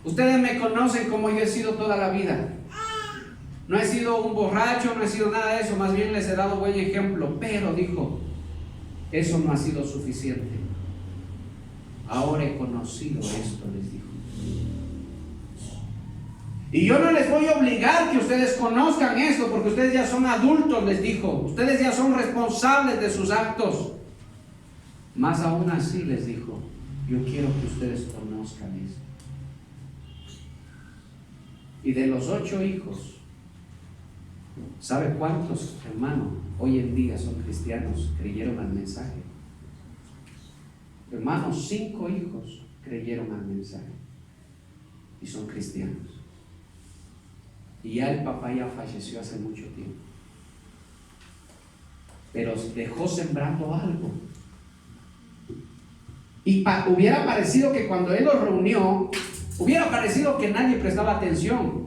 Ustedes me conocen como yo he sido toda la vida. No he sido un borracho, no he sido nada de eso, más bien les he dado buen ejemplo. Pero, dijo, eso no ha sido suficiente. Ahora he conocido esto, les dijo. Y yo no les voy a obligar que ustedes conozcan esto, porque ustedes ya son adultos, les dijo. Ustedes ya son responsables de sus actos. Más aún así, les dijo, yo quiero que ustedes conozcan esto. Y de los 8 hijos, ¿sabe cuántos, hermano, hoy en día son cristianos, creyeron al mensaje? Hermanos, 5 hijos creyeron al mensaje y son cristianos. Y ya el papá ya falleció hace mucho tiempo, pero dejó sembrando algo. Y hubiera parecido que cuando él los reunió, hubiera parecido que nadie prestaba atención.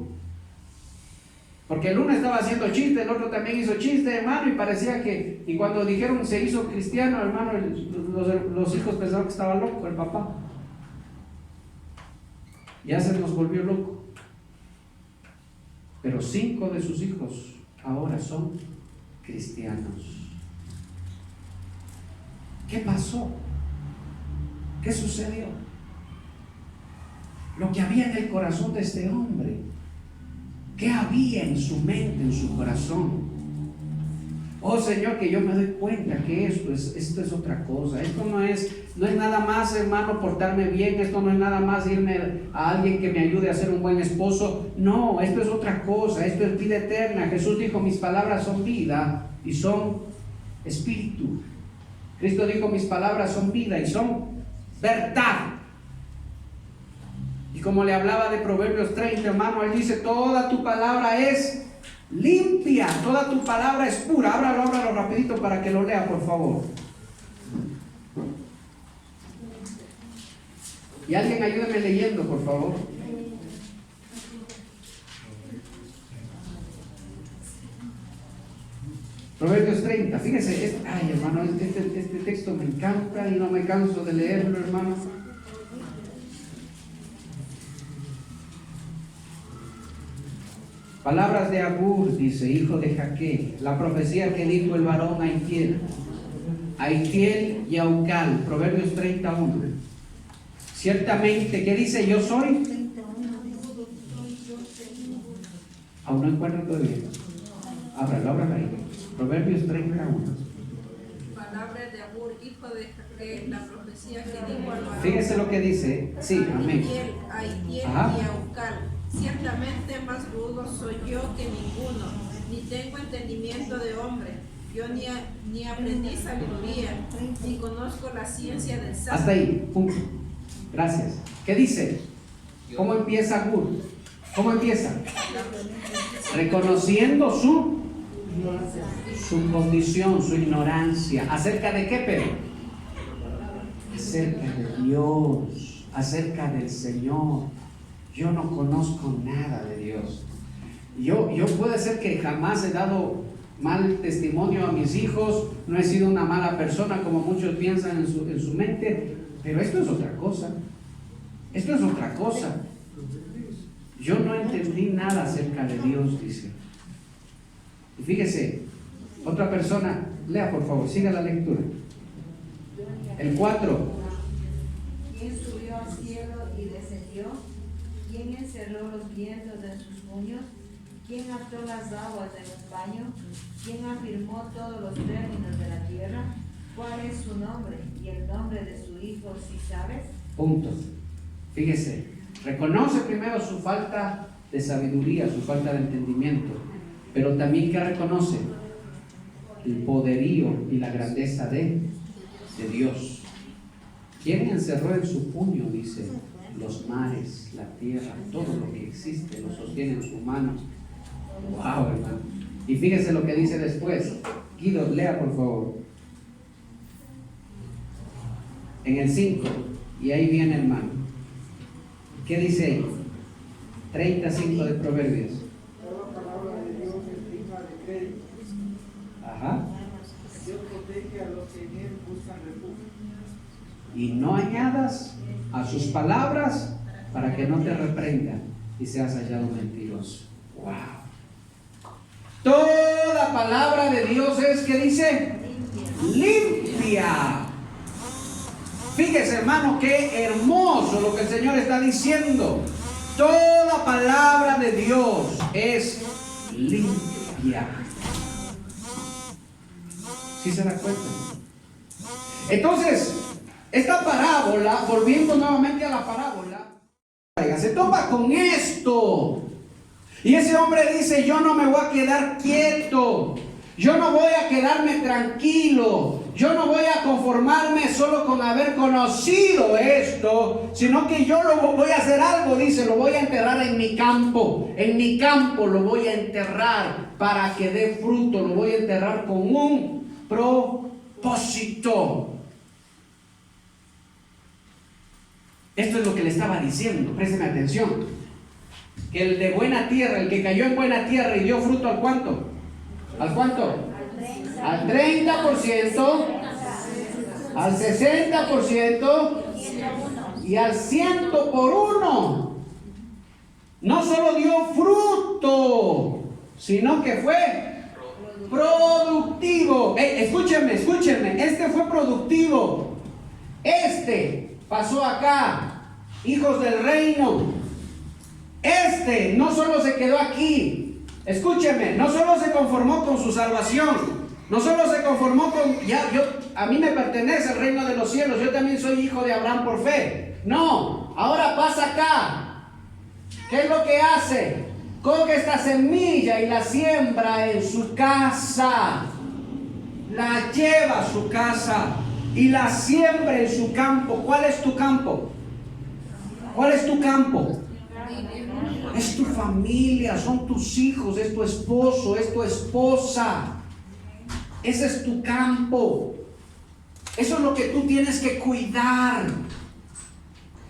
Porque el uno estaba haciendo chiste, el otro también hizo chiste, hermano, y parecía que, y cuando dijeron se hizo cristiano, hermano, los hijos pensaron que estaba loco el papá. Ya se nos volvió loco. Pero 5 de sus hijos ahora son cristianos. ¿Qué pasó? ¿Qué sucedió? Lo que había en el corazón de este hombre. ¿Qué había en su mente, en su corazón? Oh Señor, que yo me doy cuenta que esto es otra cosa. Esto no es nada más, hermano, portarme bien. Esto no es nada más irme a alguien que me ayude a ser un buen esposo. No, esto es otra cosa. Esto es vida eterna. Jesús dijo, mis palabras son vida y son espíritu. Cristo dijo, mis palabras son vida y son verdad. Y como le hablaba de Proverbios 30, hermano, él dice, toda tu palabra es limpia, toda tu palabra es pura. Ábralo rapidito para que lo lea, por favor. Y alguien ayúdeme leyendo, por favor. Proverbios 30, fíjese, ay hermano, este texto me encanta y no me canso de leerlo, hermano. Palabras de Agur, dice, hijo de Jaque, la profecía que dijo el varón Aitiel y Aucal, Proverbios 31. Ciertamente, ¿qué dice? Yo soy. Aún no encuentro todavía. Ábralo ahí. Proverbios 31. Palabras de Agur, hijo de Jaque, la profecía que dijo al varón. Fíjese lo que dice. Sí, amén. Aitiel y Aucal. Ciertamente más rudo soy yo que ninguno, ni tengo entendimiento de hombre. Yo ni aprendí sabiduría, ni conozco la ciencia del sabio. Hasta ahí, punto. Gracias. ¿Qué dice? ¿Cómo empieza Agur? ¿Cómo empieza? Reconociendo su condición, su ignorancia. ¿Acerca de qué, Pedro? Acerca de Dios, acerca del Señor. Yo no conozco nada de Dios. Yo puede ser que jamás he dado mal testimonio a mis hijos, no he sido una mala persona como muchos piensan en su mente, pero esto es otra cosa. Esto es otra cosa. Yo no entendí nada acerca de Dios, dice. Y fíjese, otra persona, lea por favor, siga la lectura. El 4. ¿Quién subió al cielo y descendió? ¿Quién encerró los vientos en sus puños? ¿Quién ató las aguas en los paños? ¿Quién afirmó todos los términos de la tierra? ¿Cuál es su nombre y el nombre de su hijo, si sabes? Punto. Fíjese, reconoce primero su falta de sabiduría, su falta de entendimiento, pero también que reconoce el poderío y la grandeza de Dios. ¿Quién encerró en su puño? Dice, los mares, la tierra, todo lo que existe, lo sostiene en su mano. Wow, hermano. Y fíjese lo que dice después. Guido, lea por favor. En el 5, y ahí viene, hermano. ¿Qué dice ahí? 35 de Proverbios. Toda palabra de Dios es digna de crédito. Ajá. Dios protege a los que en él buscan refugio. Y no añadas a sus palabras para que no te reprendan y seas hallado mentiroso. Wow. Toda palabra de Dios es, ¿qué dice? Limpia. Fíjese, hermano, qué hermoso lo que el Señor está diciendo. Toda palabra de Dios es limpia. ¿Sí se da cuenta? Entonces, esta parábola, volviendo nuevamente a la parábola, se topa con esto. Y ese hombre dice, yo no me voy a quedar quieto, yo no voy a quedarme tranquilo, yo no voy a conformarme solo con haber conocido esto, sino que yo voy a hacer algo, dice, lo voy a enterrar en mi campo lo voy a enterrar para que dé fruto, lo voy a enterrar con un propósito. Esto es lo que le estaba diciendo, présteme atención. Que el de buena tierra, el que cayó en buena tierra y dio fruto, ¿al cuánto? ¿Al cuánto? Al 30%, al 60% y al 100 por uno. No solo dio fruto, sino que fue productivo. Escúchenme, este fue productivo. Este pasó acá, hijos del reino. Este no solo se quedó aquí, escúcheme, no solo se conformó con su salvación, no solo se conformó con, a mí me pertenece el reino de los cielos, yo también soy hijo de Abraham por fe. No, ahora pasa acá. ¿Qué es lo que hace? Coge esta semilla y la siembra en su casa, la lleva a su casa y la siembra en su campo. ¿Cuál es tu campo? ¿Cuál es tu campo? Es tu familia, son tus hijos, es tu esposo, es tu esposa. Ese es tu campo. Eso es lo que tú tienes que cuidar.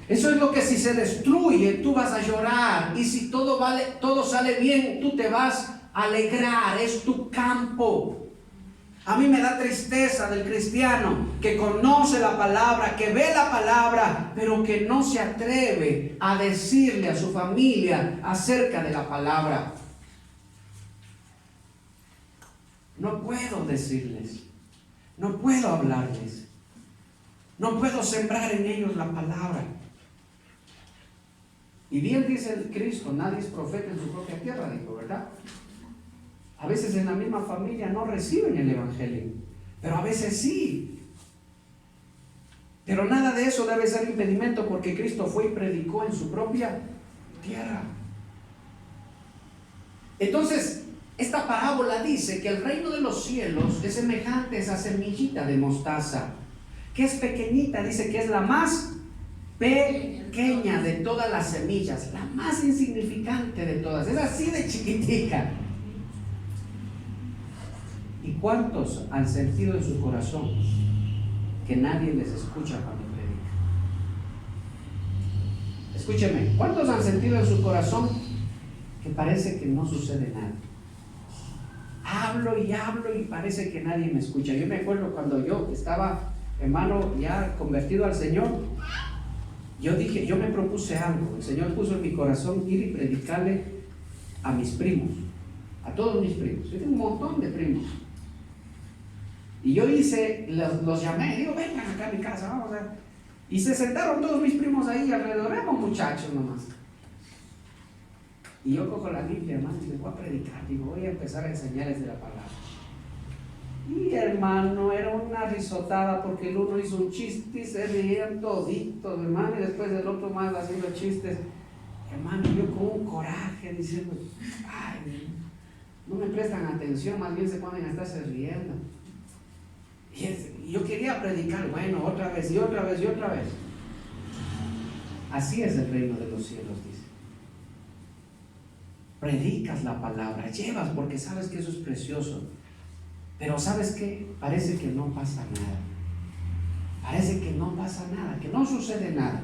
Eso es lo que si se destruye, tú vas a llorar. Y si todo sale bien, tú te vas a alegrar. Es tu campo. A mí me da tristeza del cristiano que conoce la palabra, que ve la palabra, pero que no se atreve a decirle a su familia acerca de la palabra. No puedo decirles, no puedo hablarles, no puedo sembrar en ellos la palabra. Y bien dice el Cristo, nadie es profeta en su propia tierra, dijo, ¿verdad? A veces en la misma familia no reciben el evangelio, pero a veces sí. Pero nada de eso debe ser impedimento, porque Cristo fue y predicó en su propia tierra. Entonces, esta parábola dice que el reino de los cielos es semejante a esa semillita de mostaza, que es pequeñita, dice que es la más pequeña de todas las semillas, la más insignificante de todas, es así de chiquitica. ¿Y cuántos han sentido en su corazón que nadie les escucha cuando predica? Escúcheme, ¿cuántos han sentido en su corazón que parece que no sucede nada? Hablo y parece que nadie me escucha. Yo me acuerdo cuando yo estaba, hermano, ya convertido al Señor, yo me propuse algo. El Señor puso en mi corazón ir y predicarle a mis primos, a todos mis primos. Yo tengo un montón de primos. Y yo los llamé, digo, vengan acá a mi casa, vamos a ver. Y se sentaron todos mis primos ahí alrededor, éramos muchachos nomás. Y yo cojo la Biblia, hermano, y les voy a predicar, digo, voy a empezar a enseñarles de la palabra. Y hermano, era una risotada porque el uno hizo un chiste y se reían toditos, hermano, y después el otro más haciendo chistes. Hermano, yo con un coraje diciendo, ay, no me prestan atención, más bien se ponen a estarse riendo. Y yo quería predicar, bueno, otra vez y otra vez y otra vez. Así es el reino de los cielos, dice. Predicas la palabra, llevas porque sabes que eso es precioso. Pero ¿sabes qué? Parece que no pasa nada. Parece que no pasa nada, que no sucede nada.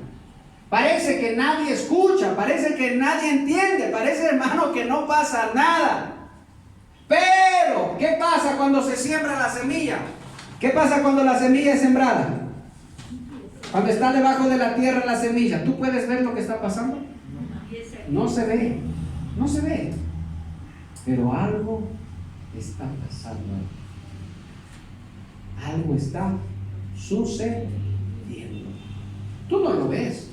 Parece que nadie escucha, parece que nadie entiende, parece, hermano, que no pasa nada. Pero, ¿qué pasa cuando se siembra la semilla? ¿Qué pasa cuando la semilla es sembrada? Cuando está debajo de la tierra la semilla, ¿tú puedes ver lo que está pasando? No se ve, no se ve. Pero algo está pasando ahí. Algo está sucediendo. Tú no lo ves.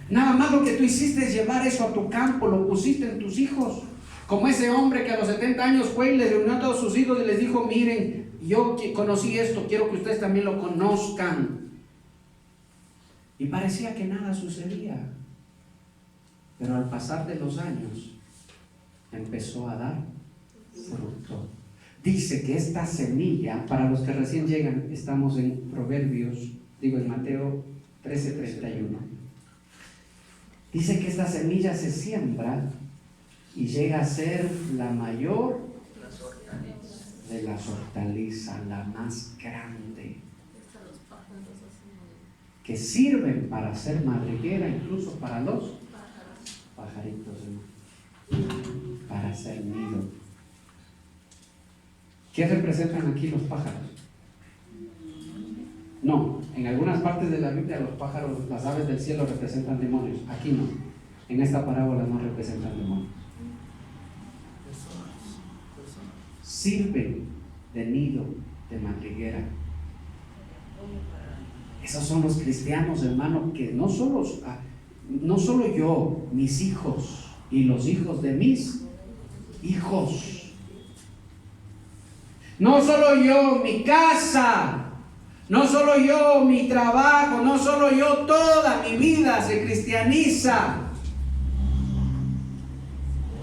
Nada más lo que tú hiciste es llevar eso a tu campo, lo pusiste en tus hijos. Como ese hombre que a los 70 años fue y le reunió a todos sus hijos y les dijo, miren, yo conocí esto, quiero que ustedes también lo conozcan. Y parecía que nada sucedía. Pero al pasar de los años, empezó a dar fruto. Dice que esta semilla, para los que recién llegan, estamos en en Mateo 13:31. Dice que esta semilla se siembra y llega a ser la mayor de las hortalizas, la más grande, que sirven para hacer madriguera incluso para los pajaritos, hermano, para hacer nido. ¿Qué representan aquí los pájaros? No, en algunas partes de la Biblia los pájaros, las aves del cielo representan demonios. Aquí no, en esta parábola no representan demonios. Sirven de nido, de madriguera. Esos son los cristianos, hermano, que no solo yo, mis hijos y los hijos de mis hijos. No solo yo, mi casa, no solo yo, mi trabajo, no solo yo, toda mi vida se cristianiza.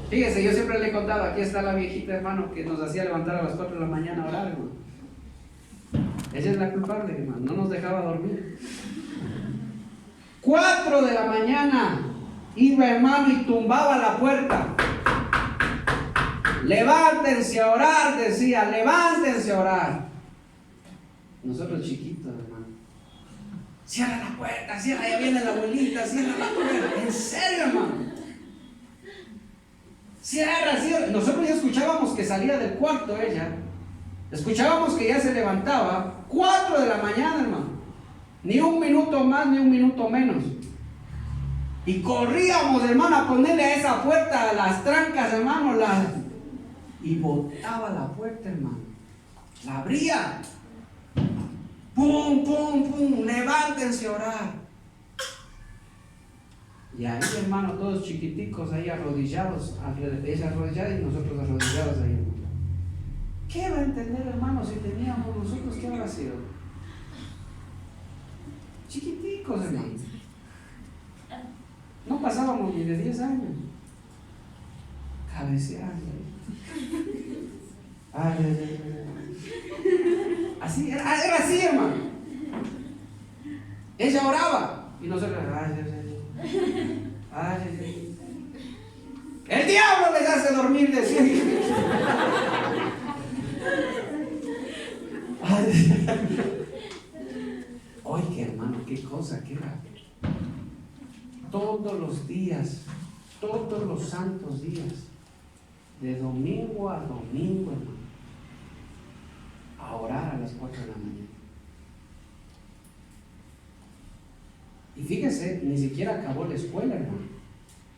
Fíjese, yo siempre le he contado, aquí está la viejita, hermano, que nos hacía levantar a las 4 de la mañana a orar, hermano. Ella es la culpable, hermano, no nos dejaba dormir. 4 de la mañana iba, hermano, y tumbaba la puerta. Levántense a orar, decía, levántense a orar. Nosotros chiquitos, hermano. Cierra la puerta, cierra, ya viene la abuelita, cierra la puerta. En serio, hermano. Cierra, cierra. Nosotros ya escuchábamos que salía del cuarto ella. Escuchábamos que ya se levantaba. 4 de la mañana, hermano. Ni un minuto más, ni un minuto menos. Y corríamos, hermano, a ponerle a esa puerta las trancas, hermano, y botaba la puerta, hermano. La abría. Pum, pum, pum. Levántense a orar. Y ahí, hermano, todos chiquiticos ahí arrodillados, ella arrodillada y nosotros arrodillados ahí, hermano. ¿Qué va a entender, hermano, si teníamos nosotros? ¿Qué habrá sido? Chiquiticos, hermano. No pasábamos ni de 10 años. Cabeceando. Ay, ay, ay. Así, era así, hermano. Ella oraba y nosotros, ay, ay, ay. Ay, ay, ay. El diablo les hace dormir, decía. Oye, hermano, qué cosa, qué rápido. Todos los días, todos los santos días, de domingo a domingo, hermano, a orar a las 4 de la mañana. Y fíjese, ni siquiera acabó la escuela, hermano.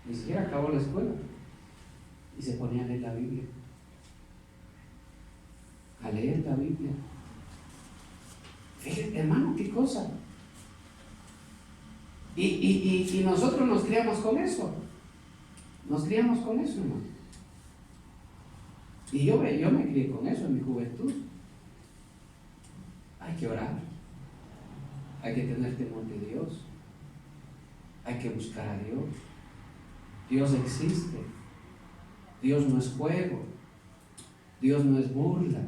Ni siquiera acabó la escuela. Y se ponía a leer la Biblia. A leer la Biblia. Fíjate, hermano, qué cosa. Y nosotros nos criamos con eso. Nos criamos con eso, hermano. Y yo me crié con eso en mi juventud. Hay que orar. Hay que tener temor de Dios. Hay que buscar a Dios. Dios existe. Dios no es juego. Dios no es burla.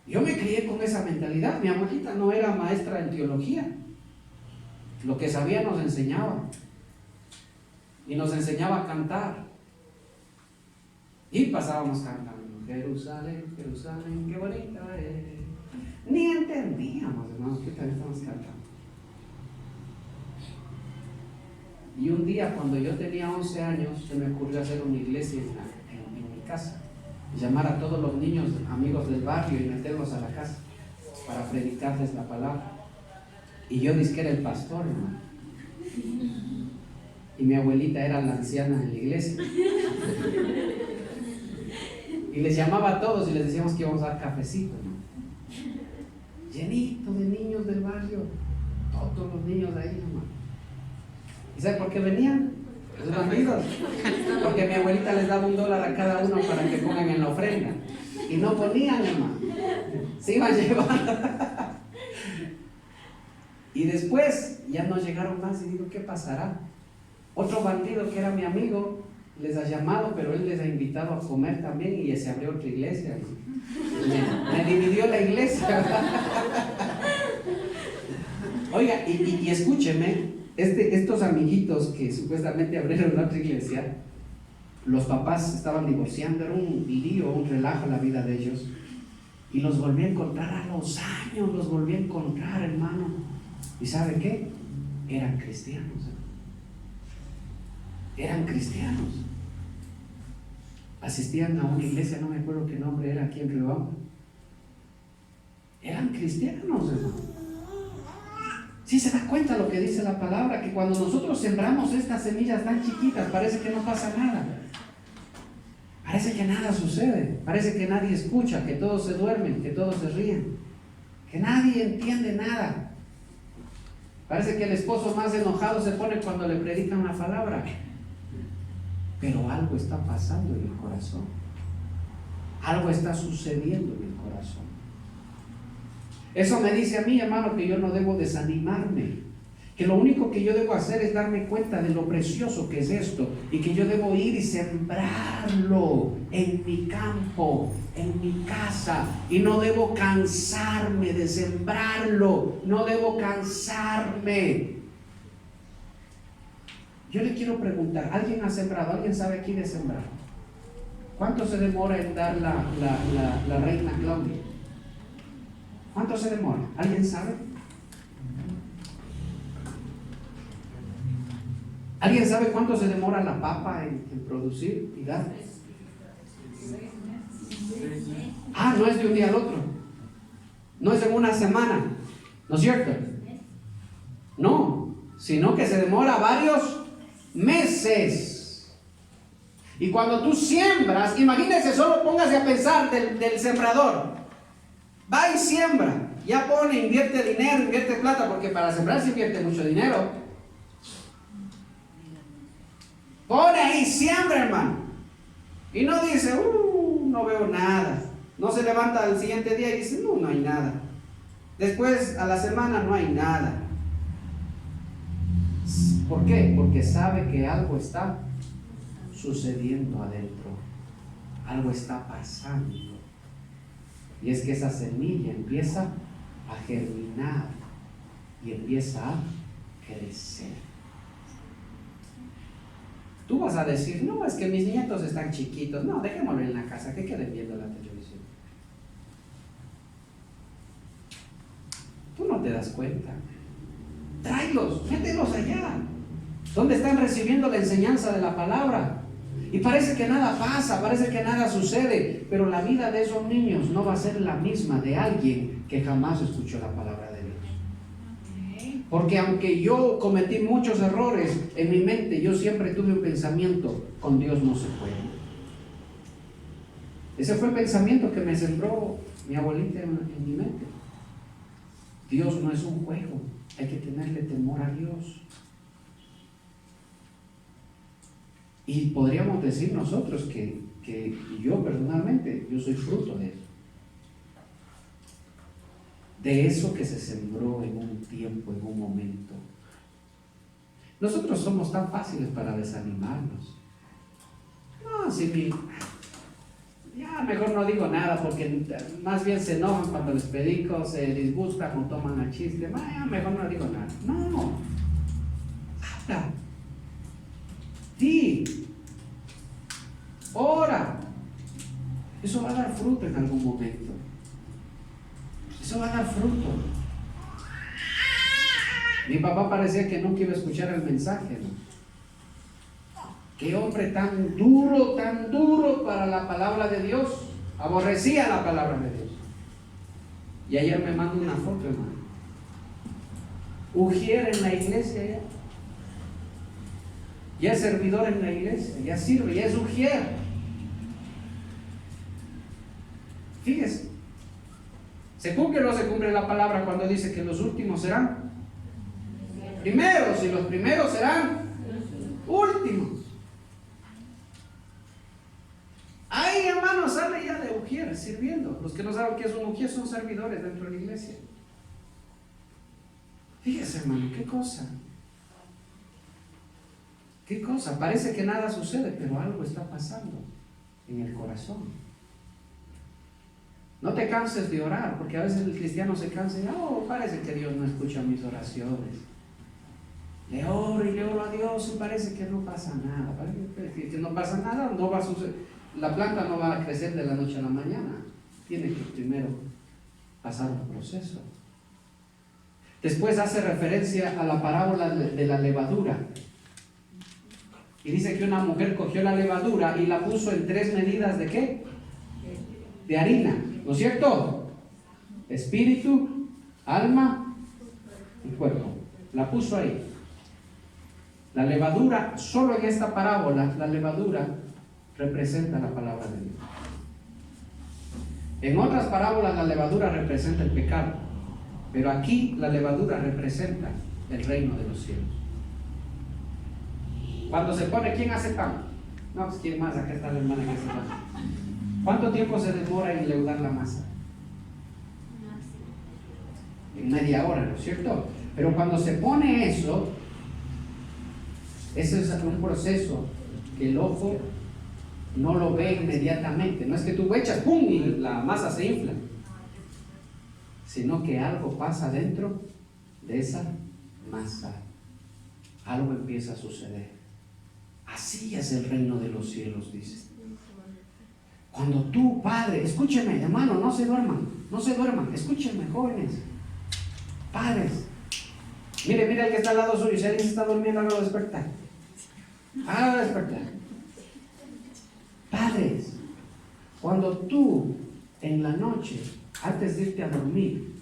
Yo me crié con esa mentalidad. Mi abuelita no era maestra en teología. Lo que sabía nos enseñaba. Y nos enseñaba a cantar. Y pasábamos cantando. Jerusalén, Jerusalén, qué bonita es. Ni entendíamos, hermanos, que también estamos cantando. Y un día, cuando yo tenía 11 años, se me ocurrió hacer una iglesia en mi casa. Llamar a todos los niños amigos del barrio y meterlos a la casa para predicarles la palabra. Y yo dizque era el pastor, hermano. Y mi abuelita era la anciana en la iglesia. Y les llamaba a todos y les decíamos que íbamos a dar cafecito, hermano. Llenito de niños del barrio. Todos los niños de ahí, hermano. ¿Y sabe por qué venían? Los bandidos. Porque mi abuelita les daba $1 a cada uno para que pongan en la ofrenda. Y no ponían, hermano. Se iban llevando. Y después ya no llegaron más y digo, ¿qué pasará? Otro bandido que era mi amigo les ha llamado, pero él les ha invitado a comer también y se abrió otra iglesia. Me dividió la iglesia. Oiga, y escúcheme, estos amiguitos que supuestamente abrieron otra iglesia, los papás estaban divorciando, era un lío, un relajo en la vida de ellos. Y los volví a encontrar a los años, los volví a encontrar, hermano. ¿Y sabe qué? Eran cristianos. eran cristianos. Asistían a una iglesia, no me acuerdo qué nombre era aquí en Riobamba. Eran cristianos, hermano. Si se da cuenta lo que dice la palabra, que cuando nosotros sembramos estas semillas tan chiquitas, parece que no pasa nada. Parece que nada sucede, parece que nadie escucha, que todos se duermen, que todos se ríen, que nadie entiende nada. Parece que el esposo más enojado se pone cuando le predican una palabra. Pero algo está pasando en el corazón. Algo está sucediendo en el corazón. Eso me dice a mí, hermano, que yo no debo desanimarme. Que lo único que yo debo hacer es darme cuenta de lo precioso que es esto. Y que yo debo ir y sembrarlo en mi campo, en mi casa. Y no debo cansarme de sembrarlo. No debo cansarme. Yo le quiero preguntar, ¿alguien ha sembrado? ¿Alguien sabe aquí de sembrar? ¿Cuánto se demora en dar la reina Claudia? ¿Cuánto se demora? ¿Alguien sabe? ¿Alguien sabe cuánto se demora la papa en producir y dar? Ah, no es de un día al otro. No es en una semana. ¿No es cierto? No, sino que se demora varios meses. Y cuando tú siembras, imagínense, solo póngase a pensar del sembrador. Va y siembra, ya pone, invierte dinero, invierte plata, porque para sembrar se invierte mucho dinero. Pone ahí, siembra, hermano. Y no dice, no veo nada. No se levanta al siguiente día y dice, no hay nada. Después, a la semana, no hay nada. ¿Por qué? Porque sabe que algo está sucediendo adentro. Algo está pasando. Y es que esa semilla empieza a germinar y empieza a crecer. Tú vas a decir, no, es que mis nietos están chiquitos. No, dejémoslo en la casa, que queden viendo la televisión. Tú no te das cuenta. Tráelos, mételos allá, donde están recibiendo la enseñanza de la palabra. Y parece que nada pasa, parece que nada sucede, pero la vida de esos niños no va a ser la misma de alguien que jamás escuchó la palabra de Dios. Porque aunque yo cometí muchos errores en mi mente, yo siempre tuve un pensamiento, con Dios no se puede. Ese fue el pensamiento que me sembró mi abuelita en mi mente. Dios no es un juego, hay que tenerle temor a Dios. Y podríamos decir nosotros que yo personalmente, yo soy fruto de eso. De eso que se sembró en un tiempo, en un momento. Nosotros somos tan fáciles para desanimarnos. No, ya mejor no digo nada, porque más bien se enojan cuando les predico, se disgustan o toman a chiste. Ya mejor no digo nada. No, habla. Di, ora. Eso va a dar fruto en algún momento. Eso va a dar fruto. Mi papá parecía que nunca iba a escuchar el mensaje, ¿no? Qué hombre tan duro para la palabra de Dios. Aborrecía la palabra de Dios. Y ayer me mandó una foto, hermano. Ujier en la iglesia ya. Ya es servidor en la iglesia, ya sirve, ya es ujier. Fíjese, ¿se cumple o no se cumple la palabra cuando dice que los últimos serán primeros y los primeros serán últimos? Ahí, hermano, sale ya de ujier, sirviendo. Los que no saben qué es un ujier son servidores dentro de la iglesia. Fíjese, hermano, qué cosa. ¿Qué cosa? Parece que nada sucede, pero algo está pasando en el corazón. No te canses de orar, porque a veces el cristiano se cansa y parece que Dios no escucha mis oraciones. Le oro y le oro a Dios y parece que no pasa nada. Parece que no pasa nada, no va a suceder. La planta no va a crecer de la noche a la mañana. Tiene que primero pasar un proceso. Después hace referencia a la parábola de la levadura. Y dice que una mujer cogió la levadura y la puso en 3 medidas ¿de qué? De harina, ¿no es cierto? Espíritu, alma y cuerpo. La puso ahí. La levadura, solo en esta parábola, la levadura representa la palabra de Dios. En otras parábolas la levadura representa el pecado, pero aquí la levadura representa el reino de los cielos. Cuando se pone, ¿quién hace pan? No, pues quién más, acá está la hermana que hace pan. ¿Cuánto tiempo se demora en leudar la masa? En media hora, ¿no es cierto? Pero cuando se pone eso, ese es un proceso que el ojo no lo ve inmediatamente. No es que tú echas, ¡pum!, y la masa se infla, sino que algo pasa dentro de esa masa. Algo empieza a suceder. Así es el reino de los cielos, dice. Cuando tú, padre, escúcheme, hermano, no se duerman, escúchenme, jóvenes, padres. Mire el que está al lado suyo, si alguien se está durmiendo, hágalo despertar. Hágalo despertar. Padres, cuando tú en la noche, antes de irte a dormir,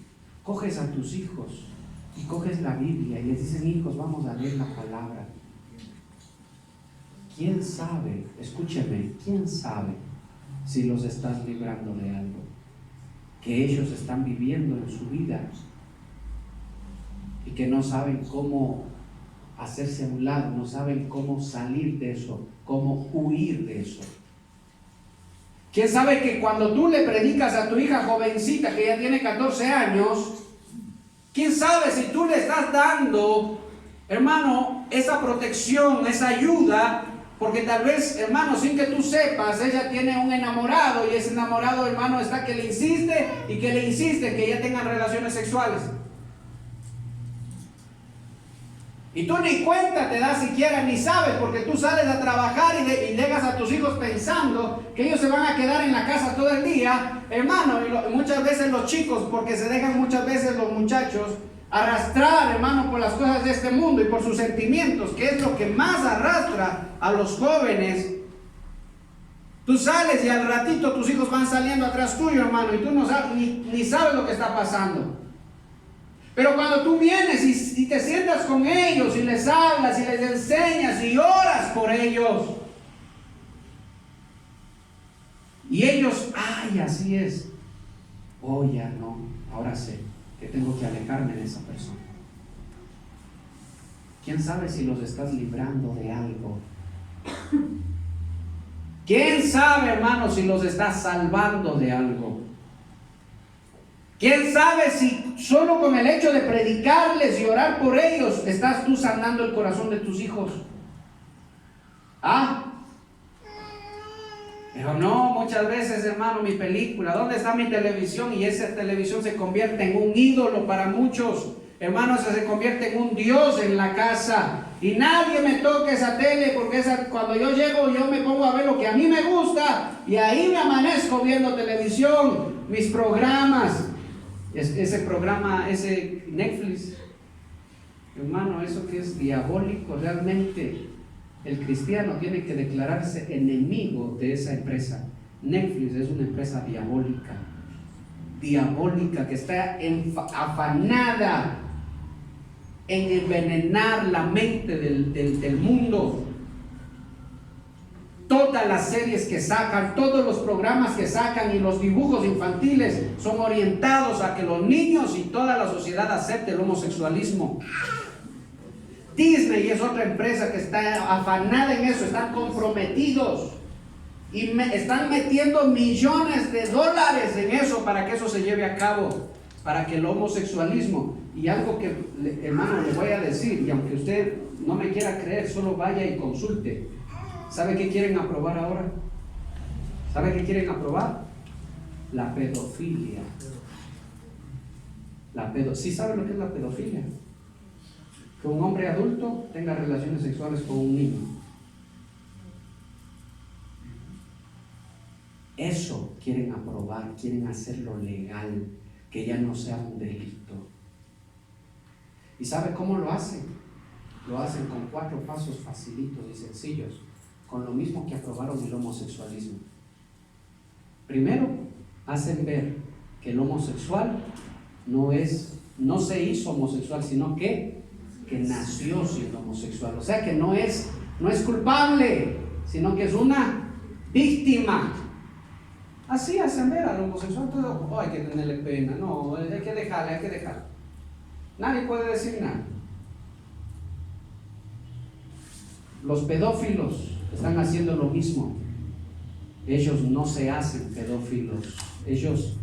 coges a tus hijos y coges la Biblia y les dices, hijos, vamos a leer la palabra. ¿Quién sabe? Escúcheme, ¿quién sabe si los estás librando de algo que ellos están viviendo en su vida y que no saben cómo hacerse a un lado, no saben cómo salir de eso, cómo huir de eso? ¿Quién sabe que cuando tú le predicas a tu hija jovencita que ya tiene 14 años, quién sabe si tú le estás dando, hermano, esa protección, esa ayuda? Porque tal vez, hermano, sin que tú sepas, ella tiene un enamorado y ese enamorado, hermano, está que le insiste y que le insiste que ella tengan relaciones sexuales. Y tú ni cuenta te das siquiera, ni sabes, porque tú sales a trabajar y llegas a tus hijos pensando que ellos se van a quedar en la casa todo el día, hermano, y muchas veces los chicos, porque se dejan muchas veces los muchachos arrastrar, hermano, por las cosas de este mundo y por sus sentimientos, que es lo que más arrastra a los jóvenes. Tú sales y al ratito tus hijos van saliendo atrás tuyo, hermano, y tú no sabes, ni sabes lo que está pasando. Pero cuando tú vienes y te sientas con ellos y les hablas y les enseñas y oras por ellos, y ellos, ay, así es, oh, ya no, ahora sé que tengo que alejarme de esa persona. ¿Quién sabe si los estás librando de algo? ¿Quién sabe, hermano, si los estás salvando de algo? ¿Quién sabe si solo con el hecho de predicarles y orar por ellos estás tú sanando el corazón de tus hijos? ¿Ah? Dijo, no, muchas veces, hermano, mi película, ¿dónde está mi televisión? Y esa televisión se convierte en un ídolo para muchos. Hermanos, se convierte en un Dios en la casa. Y nadie me toque esa tele, porque cuando yo llego, yo me pongo a ver lo que a mí me gusta. Y ahí me amanezco viendo televisión, mis programas. Ese programa, ese Netflix, hermano, eso que es diabólico realmente. El cristiano tiene que declararse enemigo de esa empresa. Netflix es una empresa diabólica que está afanada en envenenar la mente del mundo. Todas las series que sacan, todos los programas que sacan y los dibujos infantiles son orientados a que los niños y toda la sociedad acepte el homosexualismo. Disney es otra empresa que está afanada en eso, están comprometidos y están metiendo millones de dólares en eso para que eso se lleve a cabo, para que el homosexualismo, y algo que, hermano, le voy a decir, y aunque usted no me quiera creer, solo vaya y consulte. ¿Sabe qué quieren aprobar ahora? ¿Sabe qué quieren aprobar? La pedofilia. ¿Sí sabe lo que es la pedofilia? Que un hombre adulto tenga relaciones sexuales con un niño. Eso quieren aprobar, quieren hacerlo legal, que ya no sea un delito. ¿Y sabe cómo lo hacen? lo hacen con 4 pasos facilitos y sencillos, con lo mismo que aprobaron el homosexualismo. Primero, hacen ver que el homosexual no se hizo homosexual, sino que nació siendo homosexual. O sea que no es culpable, sino que es una víctima. Así hacen ver al homosexual. Todo, hay que tenerle pena, no, hay que dejarle. Nadie puede decir nada. Los pedófilos están haciendo lo mismo. Ellos no se hacen pedófilos, ellos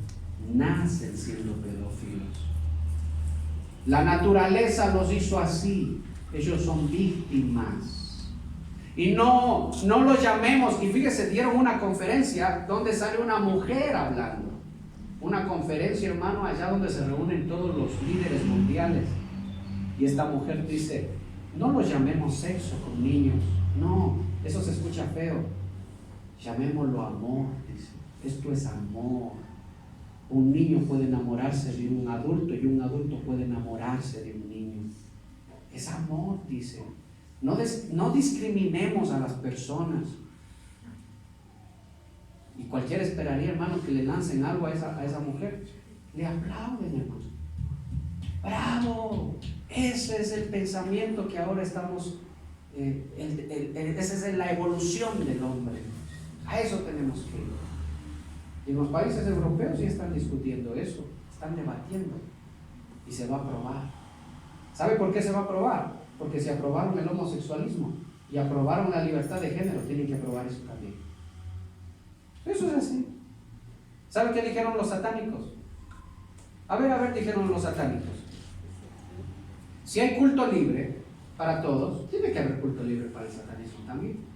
nacen siendo pedófilos. La naturaleza los hizo así. Ellos son víctimas. Y no los llamemos. Y fíjese, dieron una conferencia donde sale una mujer hablando. Una conferencia, hermano, allá donde se reúnen todos los líderes mundiales. Y esta mujer dice: no los llamemos sexo con niños. No, eso se escucha feo. Llamémoslo amor, dice. Esto es amor. Un niño puede enamorarse de un adulto y un adulto puede enamorarse de un niño. Es amor, dice. No discriminemos a las personas. Y cualquiera esperaría, hermano, que le lancen algo a esa mujer. Le aplauden, hermano. ¡Bravo! Ese es el pensamiento que ahora estamos... esa es la evolución del hombre. A eso tenemos que ir. Y en los países europeos ya están discutiendo eso, están debatiendo y se va a aprobar. ¿Sabe por qué se va a aprobar? Porque si aprobaron el homosexualismo y aprobaron la libertad de género, tienen que aprobar eso también. Eso es así. ¿Sabe qué dijeron los satánicos? A ver, dijeron los satánicos. Si hay culto libre para todos, tiene que haber culto libre para el satanismo también.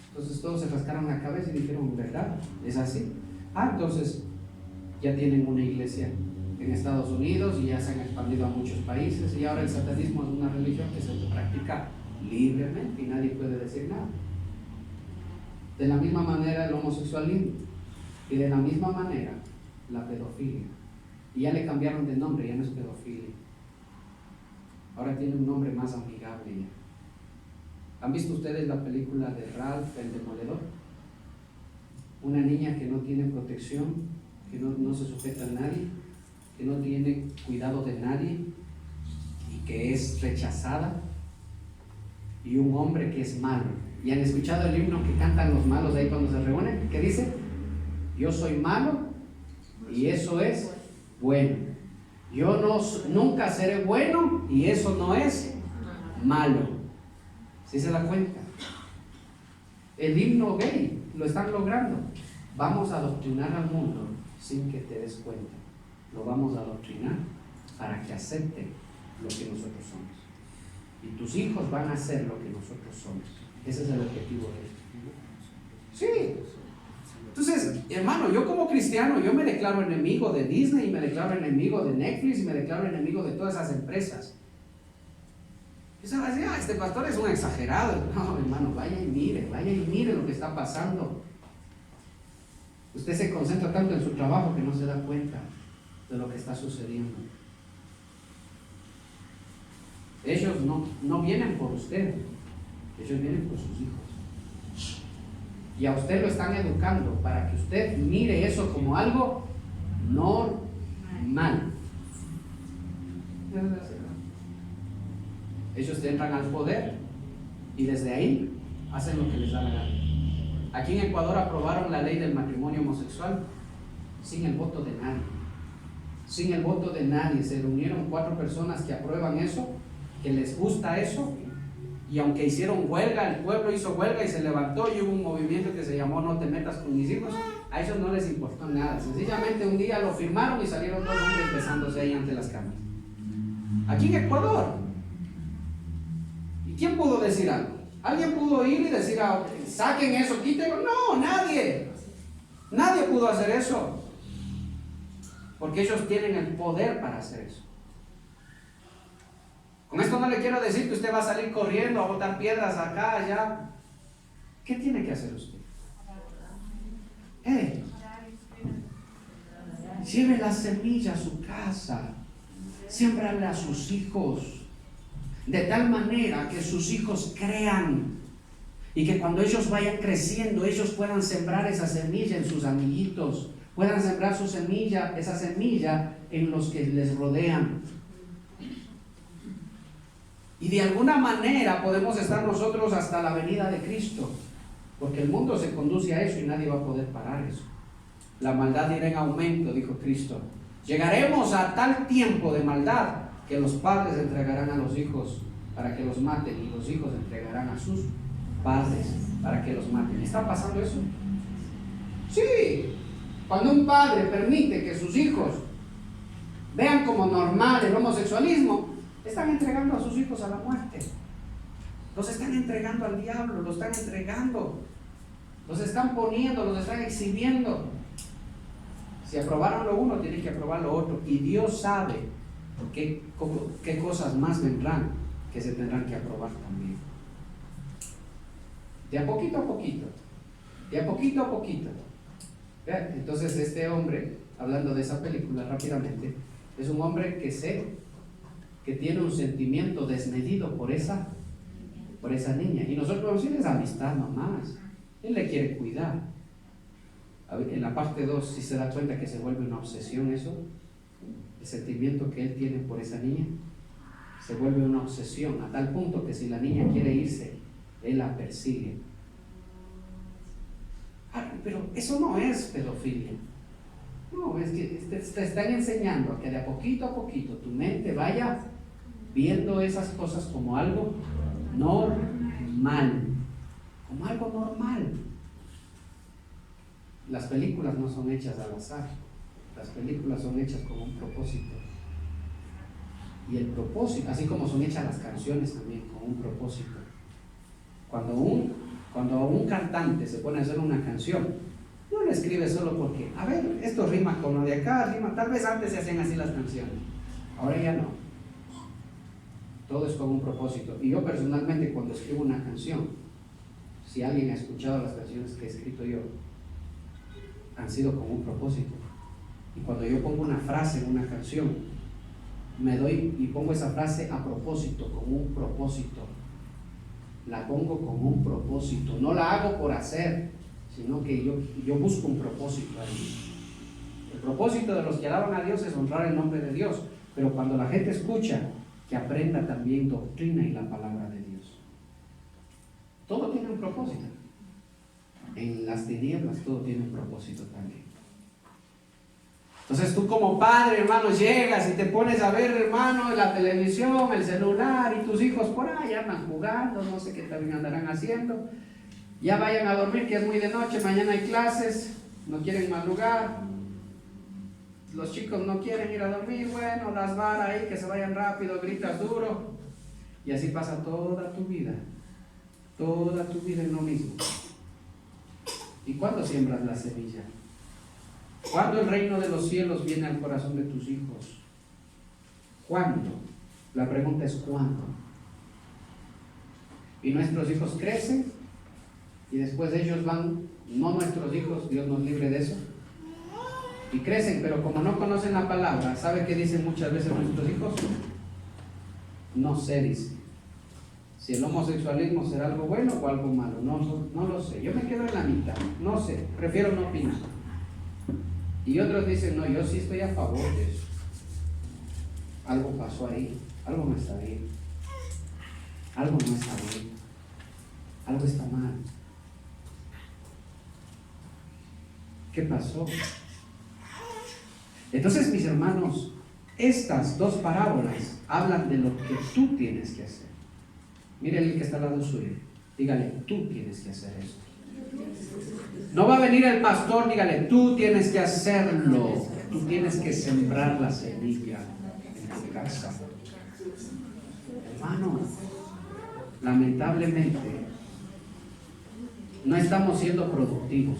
Entonces todos se rascaron la cabeza y dijeron: ¿verdad? ¿Es así? Entonces ya tienen una iglesia en Estados Unidos y ya se han expandido a muchos países, y ahora el satanismo es una religión que se practica libremente y nadie puede decir nada. De la misma manera el homosexualismo, y de la misma manera la pedofilia. Y ya le cambiaron de nombre, ya no es pedofilia. Ahora tiene un nombre más amigable ya. ¿Han visto ustedes la película de Ralph el Demoledor? Una niña que no tiene protección, que no se sujeta a nadie, que no tiene cuidado de nadie y que es rechazada, y un hombre que es malo. ¿Y han escuchado el himno que cantan los malos ahí cuando se reúnen? ¿Qué dice? Yo soy malo y eso es bueno. Yo nunca seré bueno y eso no es malo. ¿Sí se da cuenta? El himno gay lo están logrando. Vamos a adoctrinar al mundo sin que te des cuenta. Lo vamos a adoctrinar para que acepten lo que nosotros somos. Y tus hijos van a hacer lo que nosotros somos. Ese es el objetivo de esto. Sí. Entonces, hermano, yo como cristiano, yo me declaro enemigo de Disney, y me declaro enemigo de Netflix, y me declaro enemigo de todas esas empresas. Y se va a decir: este pastor es un exagerado. No, hermano, vaya y mire lo que está pasando. Usted se concentra tanto en su trabajo que no se da cuenta de lo que está sucediendo. Ellos no vienen por usted, ellos vienen por sus hijos. Y a usted lo están educando para que usted mire eso como algo normal. Ellos entran al poder y desde ahí hacen lo que les da la gana. Aquí en Ecuador aprobaron la ley del matrimonio homosexual sin el voto de nadie. Sin el voto de nadie. Se reunieron 4 personas que aprueban eso, que les gusta eso. Y aunque hicieron huelga, el pueblo hizo huelga y se levantó, y hubo un movimiento que se llamó No te metas con mis hijos, a ellos no les importó nada. Sencillamente un día lo firmaron y salieron 2 hombres besándose ahí ante las cámaras. Aquí en Ecuador. ¿Y quién pudo decir algo? ¿Alguien pudo ir y decir: saquen eso, quítenlo? No, nadie. Nadie pudo hacer eso. Porque ellos tienen el poder para hacer eso. Con esto no le quiero decir que usted va a salir corriendo a botar piedras acá, allá. ¿Qué tiene que hacer usted? Lleve la semilla a su casa. Siémbrale a sus hijos. de tal manera que sus hijos crean y que cuando ellos vayan creciendo, ellos puedan sembrar esa semilla en sus amiguitos, puedan sembrar su semilla, esa semilla en los que les rodean. Y de alguna manera podemos estar nosotros hasta la venida de Cristo, porque el mundo se conduce a eso y nadie va a poder parar eso. La maldad irá en aumento, dijo Cristo. Llegaremos a tal tiempo de maldad que los padres entregarán a los hijos para que los maten y los hijos entregarán a sus padres para que los maten. ¿Está pasando eso? Sí. Cuando un padre permite que sus hijos vean como normal el homosexualismo, están entregando a sus hijos a la muerte. Los están entregando al diablo, los están entregando, los están poniendo, los están exhibiendo. Si aprobaron lo uno, tienen que aprobar lo otro. Y Dios sabe qué cosas más vendrán que se tendrán que aprobar también. De a poquito a poquito. De a poquito a poquito. Entonces este hombre, hablando de esa película rápidamente, es un hombre que tiene un sentimiento desmedido por esa niña. Y nosotros vamos a decir, es amistad nomás. Él le quiere cuidar. En la parte 2, si se da cuenta que se vuelve una obsesión eso, el sentimiento que él tiene por esa niña, se vuelve una obsesión, a tal punto que si la niña quiere irse, él la persigue. Pero eso no es pedofilia. No, es que te están enseñando a que de a poquito tu mente vaya viendo esas cosas como algo normal. Como algo normal. Las películas no son hechas al azar. Las películas son hechas con un propósito. Y el propósito, así como son hechas las canciones también con un propósito. Cuando un cantante se pone a hacer una canción, no la escribe solo porque, a ver, esto rima con lo de acá, rima. Tal vez antes se hacían así las canciones, ahora ya no. Todo es con un propósito. Y yo personalmente, cuando escribo una canción, si alguien ha escuchado las canciones que he escrito yo, han sido con un propósito. Y cuando yo pongo una frase en una canción, me doy y pongo esa frase a propósito, con un propósito. La pongo con un propósito. No la hago por hacer, sino que yo busco un propósito ahí. El propósito de los que alaban a Dios es honrar el nombre de Dios. Pero cuando la gente escucha, que aprenda también doctrina y la palabra de Dios. Todo tiene un propósito. En las tinieblas todo tiene un propósito también. Entonces tú como padre, hermano, llegas y te pones a ver, hermano, la televisión, el celular, y tus hijos por ahí andan jugando, no sé qué también andarán haciendo. Ya vayan a dormir, que es muy de noche, mañana hay clases, no quieren madrugar. Los chicos no quieren ir a dormir, bueno, las varas ahí, que se vayan rápido, gritas duro. Y así pasa toda tu vida en lo mismo. ¿Y cuándo siembras la semilla? ¿Cuándo el reino de los cielos viene al corazón de tus hijos? ¿Cuándo? La pregunta es ¿cuándo? Y nuestros hijos crecen y después ellos van, no nuestros hijos, Dios nos libre de eso, y crecen, pero como no conocen la palabra, ¿sabe qué dicen muchas veces nuestros hijos? No sé, dice. Si el homosexualismo será algo bueno o algo malo, no lo sé. Yo me quedo en la mitad, no sé, prefiero no opinar. Y otros dicen, no, yo sí estoy a favor de eso. Algo pasó ahí, algo no está bien. Algo no está bien. Algo está mal. ¿Qué pasó? Entonces, mis hermanos, estas dos parábolas hablan de lo que tú tienes que hacer. Mire el que está al lado suyo. Dígale, tú tienes que hacer esto. No va a venir el pastor, dígale, tú tienes que hacerlo. Tú tienes que sembrar la semilla en tu casa. Hermano, lamentablemente, no estamos siendo productivos.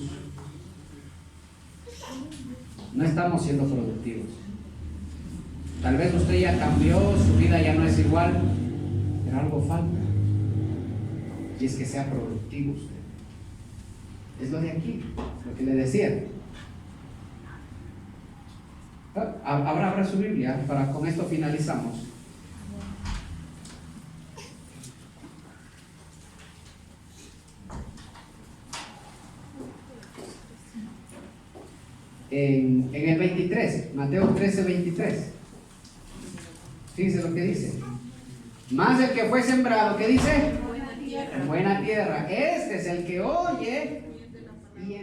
No estamos siendo productivos. Tal vez usted ya cambió, su vida ya no es igual, pero algo falta. Y es que sea productivo usted. Es lo de aquí, lo que le decía. Abra su Biblia, con esto finalizamos. en el 23, Mateo 13, 23. Fíjense lo que dice. Más el que fue sembrado, ¿qué dice? Buena tierra. En buena tierra. Este es el que oye y